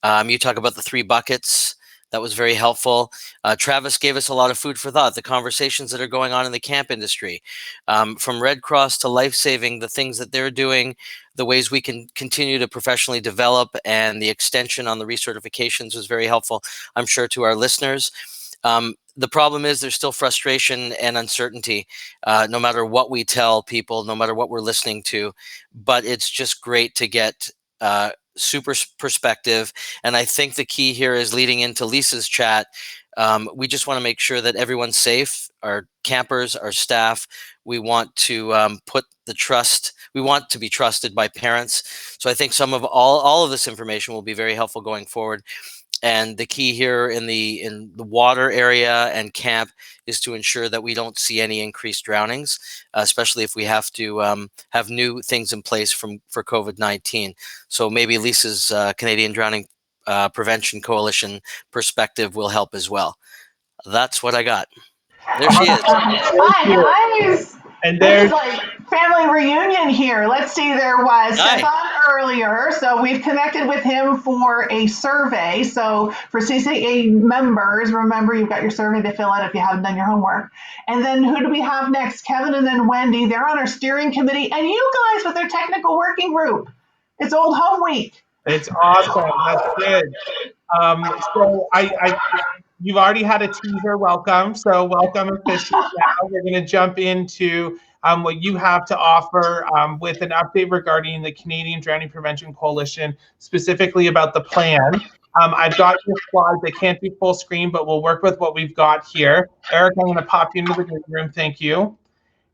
You talk about the 3 buckets. That was very helpful. Travis gave us a lot of food for thought, the conversations that are going on in the camp industry, from Red Cross to Lifesaving, the things that they're doing, the ways we can continue to professionally develop, and the extension on the recertifications was very helpful, I'm sure, to our listeners. The problem is there's still frustration and uncertainty, no matter what we tell people, no matter what we're listening to. But it's just great to get super perspective. And I think the key here is leading into Lisa's chat. We just want to make sure that everyone's safe, our campers, our staff. We want to put the trust. We want to be trusted by parents. So I think some of all of this information will be very helpful going forward. And the key here in the water area and camp is to ensure that we don't see any increased drownings, especially if we have to have new things in place for COVID-19. So maybe Lisa's Canadian Drowning Prevention Coalition perspective will help as well. That's what I got. There she is. Hi, guys. And This there's is like family reunion here. Let's see, there was Stephane earlier. So we've connected with him for a survey. So for CCA members, remember you've got your survey to fill out if you haven't done your homework. And then who do we have next? Kevin and then Wendy. They're on our steering committee. And you guys with their technical working group. It's Old Home Week. It's awesome. That's good. So you've already had a teaser. Welcome. So welcome officially. Now we're going to jump into what you have to offer with an update regarding the Canadian Drowning Prevention Coalition, specifically about the plan. I've got your slides. They can't be full screen, but we'll work with what we've got here. Eric, I'm going to pop you into the green room. Thank you.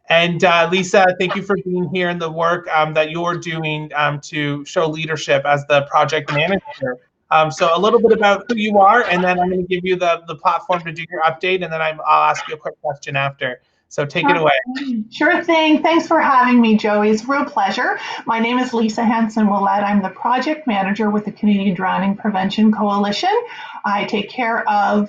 And Lisa, thank you for being here and the work that you're doing to show leadership as the project manager. So a little bit about who you are, and then I'm going to give you the platform to do your update, and then I'll ask you a quick question after. So take it away. Sure thing. Thanks for having me, Joey. It's a real pleasure. My name is Lisa Hanson Ouellette. I'm the project manager with the Canadian Drowning Prevention Coalition. I take care of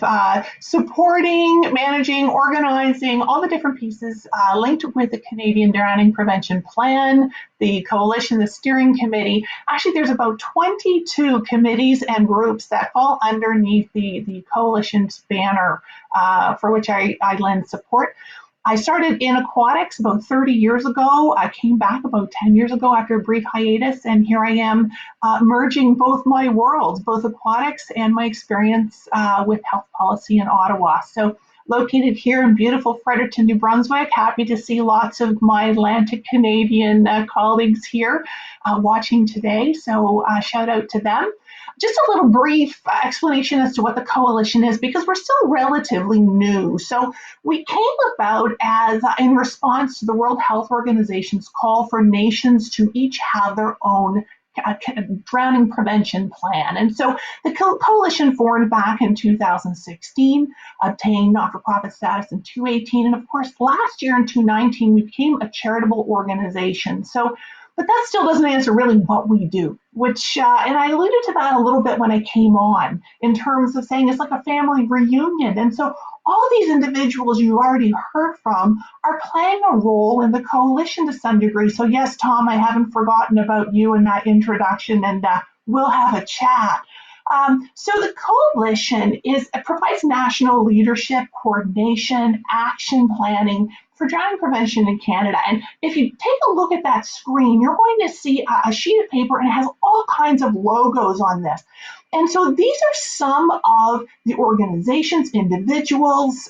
supporting, managing, organizing all the different pieces linked with the Canadian Drowning Prevention Plan, the coalition, the steering committee. Actually, there's about 22 committees and groups that fall underneath the coalition's banner for which I lend support. I started in aquatics about 30 years ago. I came back about 10 years ago after a brief hiatus, and here I am merging both my worlds, both aquatics and my experience with health policy in Ottawa. So located here in beautiful Fredericton, New Brunswick. Happy to see lots of my Atlantic Canadian colleagues here watching today. So shout out to them. Just a little brief explanation as to what the coalition is, because we're still relatively new. So we came about as in response to the World Health Organization's call for nations to each have their own drowning prevention plan. And so the coalition formed back in 2016, obtained not-for-profit status in 2018, and of course last year in 2019 we became a charitable organization. But that still doesn't answer really what we do, which, and I alluded to that a little bit when I came on, in terms of saying it's like a family reunion. And so all these individuals you already heard from are playing a role in the coalition to some degree. So yes, Tom, I haven't forgotten about you in that introduction, and we'll have a chat. So the coalition provides national leadership, coordination, action planning for drowning prevention in Canada. And if you take a look at that screen, you're going to see a sheet of paper, and it has all kinds of logos on this. And so these are some of the organizations, individuals,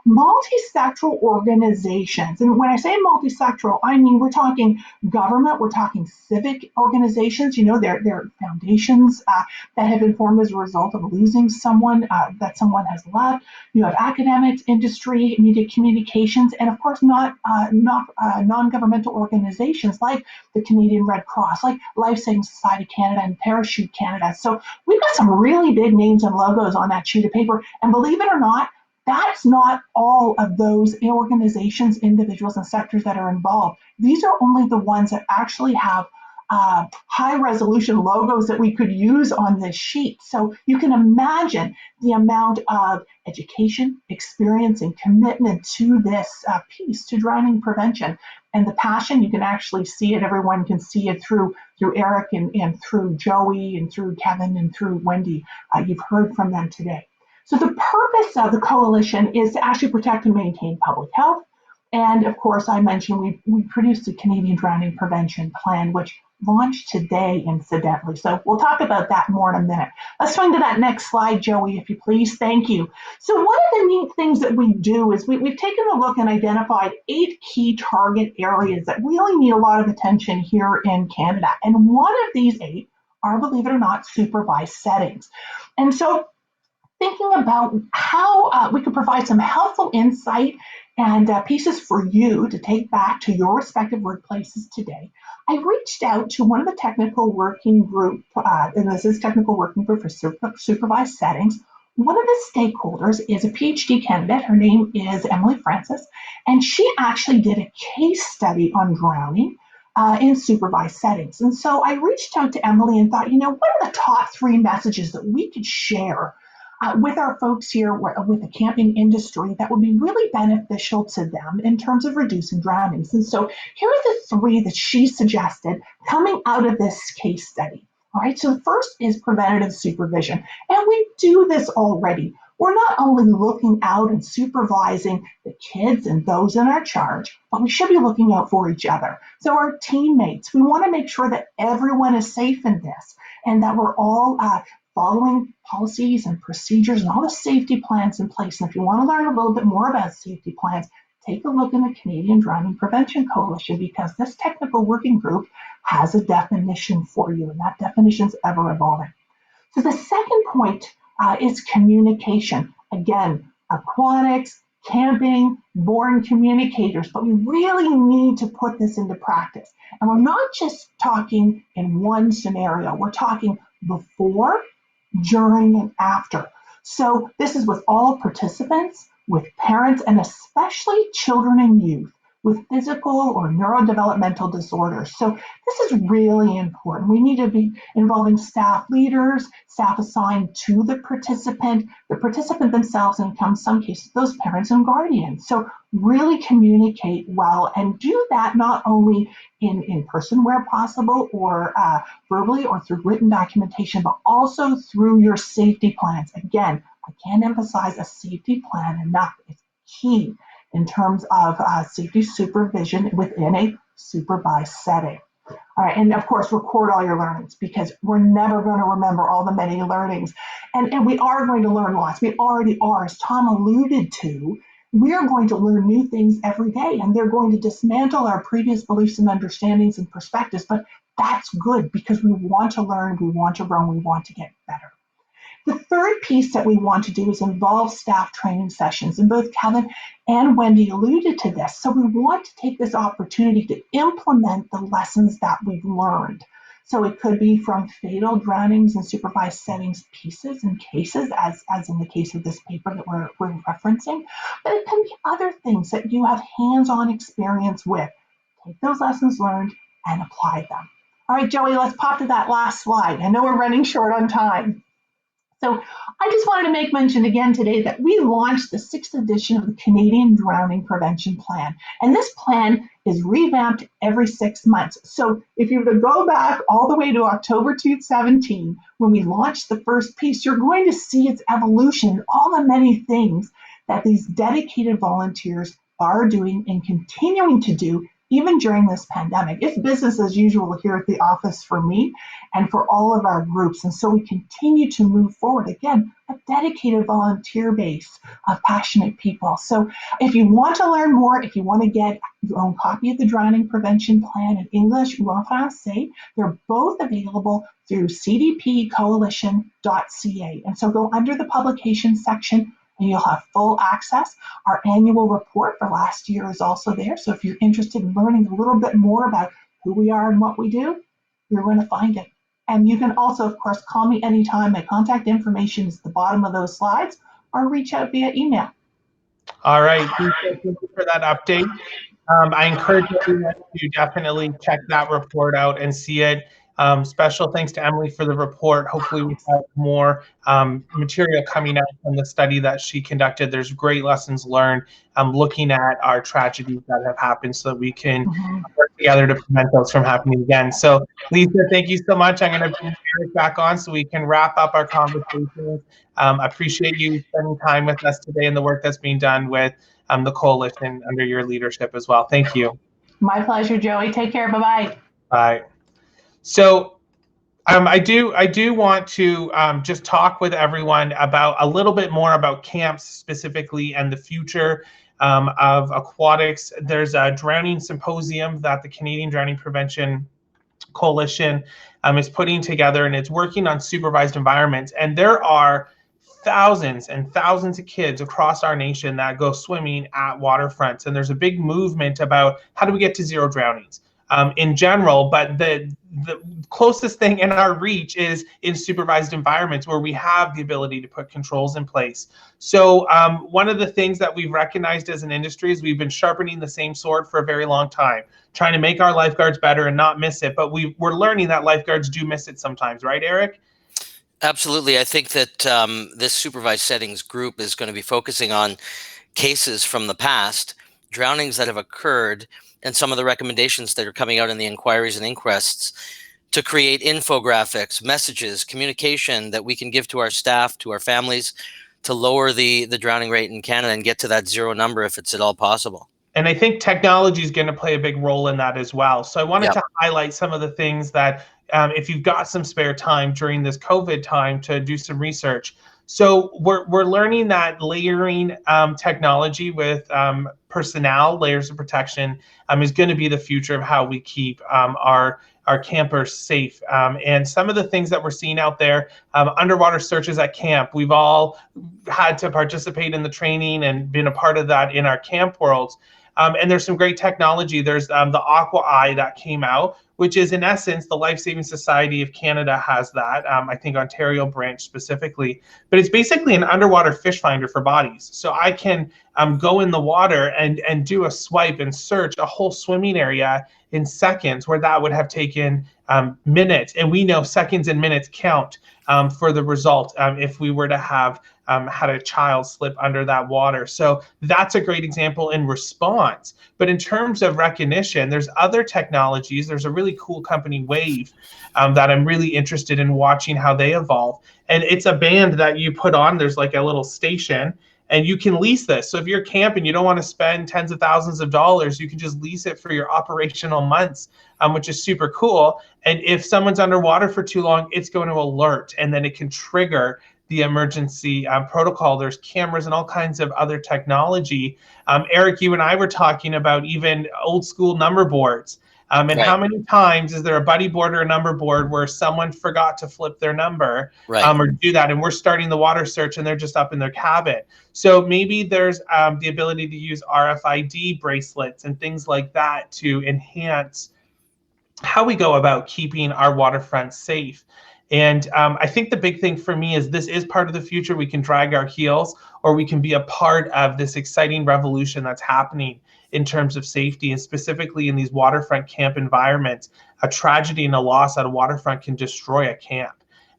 multi-sectoral organizations. And when I say multi-sectoral, I mean we're talking government, we're talking civic organizations. You know, they're foundations that have been formed as a result of losing someone that someone has left. You have academics, industry, media communications, and of course non-governmental organizations like the Canadian Red Cross, like Lifesaving Society Canada and Parachute Canada. So we've got some really big names and logos on that sheet of paper. And believe it or not, that's not all of those organizations, individuals, and sectors that are involved. These are only the ones that actually have high resolution logos that we could use on this sheet. So you can imagine the amount of education, experience, and commitment to this piece, to drowning prevention. And the passion, you can actually see it. Everyone can see it through Eric and through Joey and through Kevin and through Wendy. You've heard from them today. So the purpose of the coalition is to actually protect and maintain public health. And of course, I mentioned we produced the Canadian Drowning Prevention Plan, which launched today, incidentally. So we'll talk about that more in a minute. Let's swing to that next slide, Joey, if you please. Thank you. So one of the neat things that we do is we've taken a look and identified 8 key target areas that really need a lot of attention here in Canada. And one of these 8 are, believe it or not, supervised settings. And so thinking about how we could provide some helpful insight and pieces for you to take back to your respective workplaces today, I reached out to one of the technical working group, and this is technical working group for supervised settings. One of the stakeholders is a PhD candidate. Her name is Emily Francis, and she actually did a case study on drowning in supervised settings. And so I reached out to Emily and thought, what are the top 3 messages that we could share with our folks here with the camping industry that would be really beneficial to them in terms of reducing drownings. And so here are the 3 that she suggested coming out of this case study. All right, so the first is preventative supervision. And we do this already. We're not only looking out and supervising the kids and those in our charge, but we should be looking out for each other. So our teammates, we want to make sure that everyone is safe in this and that we're all following policies and procedures and all the safety plans in place. And if you want to learn a little bit more about safety plans, take a look in the Canadian Drowning Prevention Coalition, because this technical working group has a definition for you, and that definition is ever evolving. So the second point is communication. Again, aquatics, camping, born communicators, but we really need to put this into practice. And we're not just talking in one scenario, we're talking before, during, and after. So this is with all participants, with parents, and especially children and youth with physical or neurodevelopmental disorders. So this is really important. We need to be involving staff leaders, staff assigned to the participant themselves, and in some cases, those parents and guardians. So really communicate well and do that not only in person where possible or verbally or through written documentation, but also through your safety plans. Again, I can't emphasize a safety plan enough. It's key in terms of safety supervision within a supervised setting. All right, and of course, record all your learnings, because we're never going to remember all the many learnings. And we are going to learn lots. We already are, as Tom alluded to. We are going to learn new things every day, and they're going to dismantle our previous beliefs and understandings and perspectives. But that's good, because we want to learn, we want to grow, and we want to get better. The third piece that we want to do is involve staff training sessions, and both Kevin and Wendy alluded to this. So we want to take this opportunity to implement the lessons that we've learned. So it could be from fatal drownings and supervised settings pieces and cases, as in the case of this paper that we're referencing, but it can be other things that you have hands-on experience with. Take those lessons learned and apply them. All right, Joey, let's pop to that last slide. I know we're running short on time. So I just wanted to make mention again today that we launched the 6th edition of the Canadian Drowning Prevention Plan. And this plan is revamped every 6 months. So if you were to go back all the way to October 2017, when we launched the first piece, you're going to see its evolution, all the many things that these dedicated volunteers are doing and continuing to do even during this pandemic. It's business as usual here at the office for me and for all of our groups. And so we continue to move forward. Again, a dedicated volunteer base of passionate people. So if you want to learn more, if you want to get your own copy of the Drowning Prevention Plan in English ou en français, they're both available through cdpcoalition.ca. And so go under the publications section and you'll have full access. Our annual report for last year is also there. So if you're interested in learning a little bit more about who we are and what we do, you're going to find it. And you can also, of course, call me anytime. My contact information is at the bottom of those slides, or reach out via email. All right. Thank you for that update. I encourage everyone to definitely check that report out and see it. Special thanks to Emily for the report. Hopefully we have more material coming out from the study that she conducted. There's great lessons learned looking at our tragedies that have happened so that we can work together to prevent those from happening again. So Lisa, thank you so much. I'm going to bring Eric back on so we can wrap up our conversation. I appreciate you spending time with us today and the work that's being done with the coalition under your leadership as well. Thank you. My pleasure, Joey. Take care. Bye-bye. Bye. So I do want to just talk with everyone about a little bit more about camps specifically and the future of aquatics. There's a drowning symposium that the Canadian Drowning Prevention Coalition is putting together, and it's working on supervised environments. And there are thousands and thousands of kids across our nation that go swimming at waterfronts. And there's a big movement about how do we get to zero drownings in general, but the closest thing in our reach is in supervised environments where we have the ability to put controls in place. So one of the things that we've recognized as an industry is we've been sharpening the same sword for a very long time, trying to make our lifeguards better and not miss it. But we're learning that lifeguards do miss it sometimes, right, Eric? Absolutely. I think that this supervised settings group is going to be focusing on cases from the past, drownings that have occurred, and some of the recommendations that are coming out in the inquiries and inquests to create infographics, messages, communication that we can give to our staff, to our families, to lower the drowning rate in Canada and get to that zero number if it's at all possible. And I think technology is going to play a big role in that as well. So I wanted to highlight some of the things that if you've got some spare time during this COVID time to do some research. So we're learning that layering technology with personnel, layers of protection, is going to be the future of how we keep our campers safe. And some of the things that we're seeing out there, underwater searches at camp, we've all had to participate in the training and been a part of that in our camp worlds. And there's some great technology. There's the Aqua Eye that came out, which is in essence, the Lifesaving Society of Canada has that. I think Ontario branch specifically, but it's basically an underwater fish finder for bodies. So I can go in the water and do a swipe and search a whole swimming area in seconds, where that would have taken minutes. And we know seconds and minutes count for the result if we were to have had a child slip under that water. So that's a great example in response. But in terms of recognition, there's other technologies. There's a really cool company, Wave, that I'm really interested in watching how they evolve. And it's a band that you put on. There's like a little station, and you can lease this. So if you're camping, you don't want to spend tens of thousands of dollars, you can just lease it for your operational months, which is super cool. And if someone's underwater for too long, it's going to alert, and then it can trigger the emergency protocol. There's cameras and all kinds of other technology. Eric, you and I were talking about even old school number boards. And how many times is there a buddy board or a number board where someone forgot to flip their number or do that, and we're starting the water search and they're just up in their cabin. So maybe there's the ability to use RFID bracelets and things like that to enhance how we go about keeping our waterfront safe. And I think the big thing for me is this is part of the future. We can drag our heels, or we can be a part of this exciting revolution that's happening in terms of safety, and specifically in these waterfront camp environments. A tragedy and a loss at a waterfront can destroy a camp.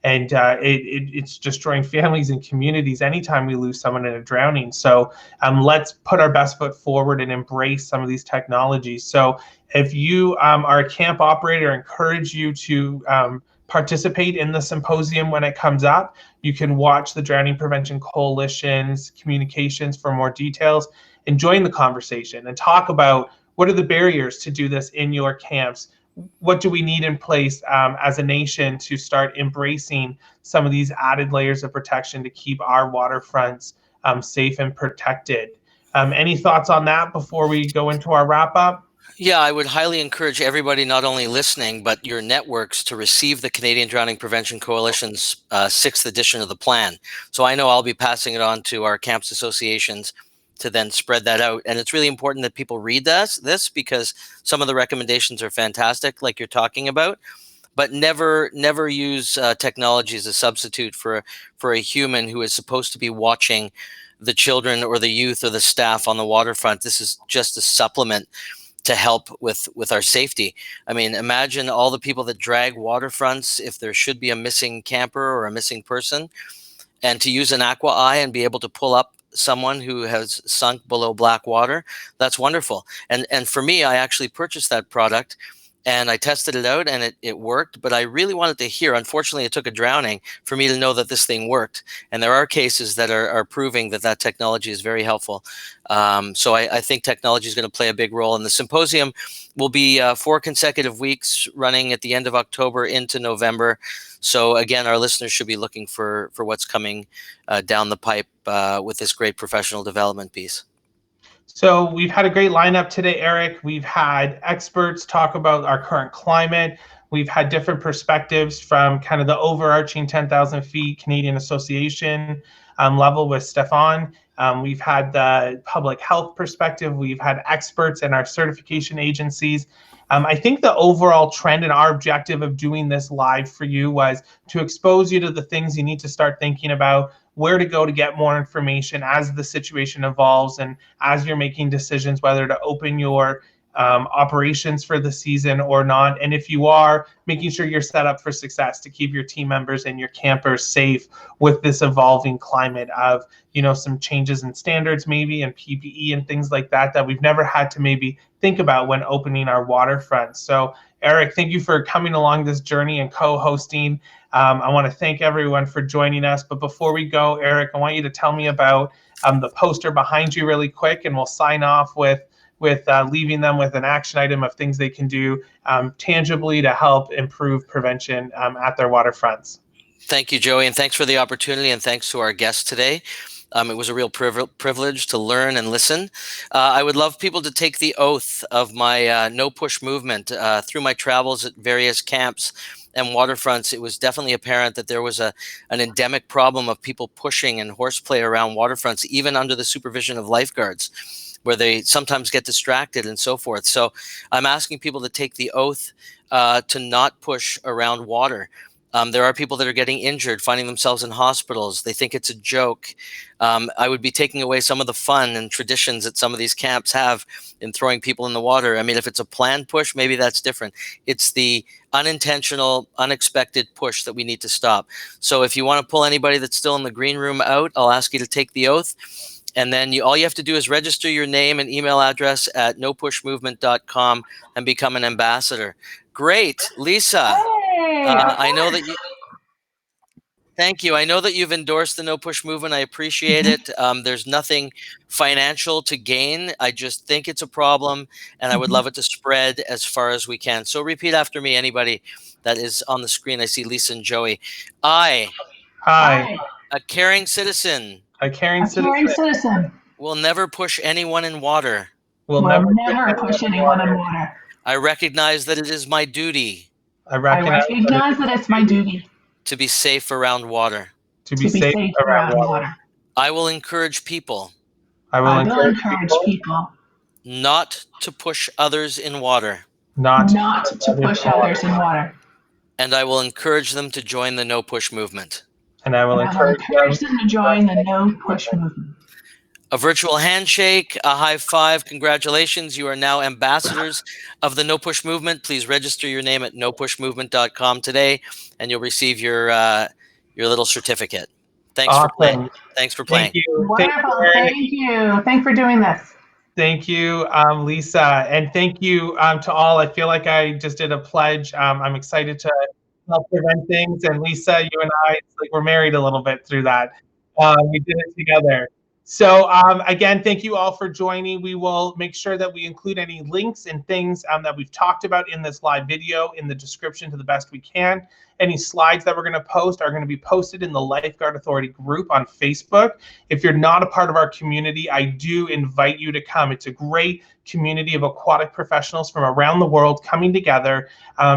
And it's destroying families and communities anytime we lose someone in a drowning. So let's put our best foot forward and embrace some of these technologies. So if you are a camp operator, I encourage you to participate in the symposium when it comes up. You can watch the Drowning Prevention Coalition's communications for more details and join the conversation and talk about what are the barriers to do this in your camps? What do we need in place as a nation to start embracing some of these added layers of protection to keep our waterfronts safe and protected? Any thoughts on that before we go into our wrap up? Yeah, I would highly encourage everybody, not only listening, but your networks, to receive the Canadian Drowning Prevention Coalition's 6th edition of the plan. So I know I'll be passing it on to our camps associations to then spread that out. And it's really important that people read this because some of the recommendations are fantastic, like you're talking about. But never use technology as a substitute for a human who is supposed to be watching the children or the youth or the staff on the waterfront. This is just a supplement to help with our safety. I mean, imagine all the people that drag waterfronts if there should be a missing camper or a missing person, and to use an aqua eye and be able to pull up someone who has sunk below black water. That's wonderful. And for me, I actually purchased that product and I tested it out and it worked, but I really wanted to hear, unfortunately, it took a drowning for me to know that this thing worked. And there are cases that are proving that technology is very helpful. So I think technology is going to play a big role. And the symposium will be 4 consecutive weeks running at the end of October into November. So again, our listeners should be looking for what's coming down the pipe with this great professional development piece. So we've had a great lineup today, Eric. We've had experts talk about our current climate. We've had different perspectives from kind of the overarching 10,000 feet Canadian Association level with Stephane. We've had the public health perspective. We've had experts in our certification agencies. I think the overall trend and our objective of doing this live for you was to expose you to the things you need to start thinking about, where to go to get more information as the situation evolves and as you're making decisions whether to open your operations for the season or not. And if you are, making sure you're set up for success to keep your team members and your campers safe with this evolving climate of, some changes in standards maybe and PPE and things like that we've never had to maybe think about when opening our waterfront. So Eric, thank you for coming along this journey and co-hosting. I want to thank everyone for joining us. But before we go, Eric, I want you to tell me about the poster behind you really quick, and we'll sign off with leaving them with an action item of things they can do tangibly to help improve prevention at their waterfronts. Thank you, Joey, and thanks for the opportunity, and thanks to our guests today. It was a real privilege to learn and listen. I would love people to take the oath of my no push movement. Through my travels at various camps and waterfronts, it was definitely apparent that there was an endemic problem of people pushing and horseplay around waterfronts, even under the supervision of lifeguards, where they sometimes get distracted and so forth. So I'm asking people to take the oath to not push around water. There are people that are getting injured, finding themselves in hospitals. They think it's a joke. I would be taking away some of the fun and traditions that some of these camps have in throwing people in the water. I mean, if it's a planned push, maybe that's different. It's the unintentional, unexpected push that we need to stop. So if you want to pull anybody that's still in the green room out, I'll ask you to take the oath. And then all you have to do is register your name and email address at nopushmovement.com and become an ambassador. Great. Lisa, I know that you... Thank you. I know that you've endorsed the No Push movement. I appreciate it. There's nothing financial to gain. I just think it's a problem, and I would love it to spread as far as we can. So repeat after me, anybody that is on the screen. I see Lisa and Joey. I, a caring citizen, will never push anyone in water. Will never push anyone in water. I recognize that it is my duty. I recognize that it's my duty. To be safe around water. To be safe around water. I will encourage people. I will encourage people. Not to push others in water. Not to push others in water. And I will encourage them to join the No Push movement. And I will encourage them to join the No Push movement. A virtual handshake, a high five. Congratulations. You are now ambassadors of the No Push movement. Please register your name at nopushmovement.com today, and you'll receive your little certificate. Thanks for playing. Thanks for playing. Thank you. Wonderful. Thank you. Thanks for doing this. Thank you, Lisa. And thank you to all. I feel like I just did a pledge. I'm excited to help prevent things. And Lisa, you and I, it's like we're married a little bit through that. We did it together. So again, thank you all for joining. We will make sure that we include any links and things that we've talked about in this live video in the description to the best we can. Any slides that we're going to post are going to be posted in the Lifeguard Authority group on Facebook. If you're not a part of our community, I do invite you to come. It's a great community of aquatic professionals from around the world coming together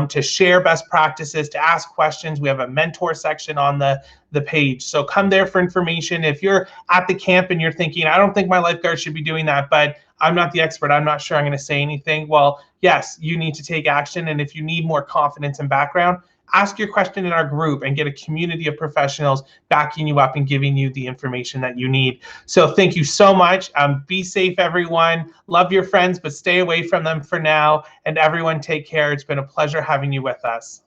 to share best practices, to ask questions. We have a mentor section on the page. So come there for information. If you're at the camp and you're thinking, I don't think my lifeguard should be doing that, but I'm not the expert, I'm not sure I'm going to say anything. Well, yes, you need to take action. And if you need more confidence and background, ask your question in our group and get a community of professionals backing you up and giving you the information that you need. So thank you so much. Be safe, everyone. Love your friends, but stay away from them for now. And everyone take care. It's been a pleasure having you with us.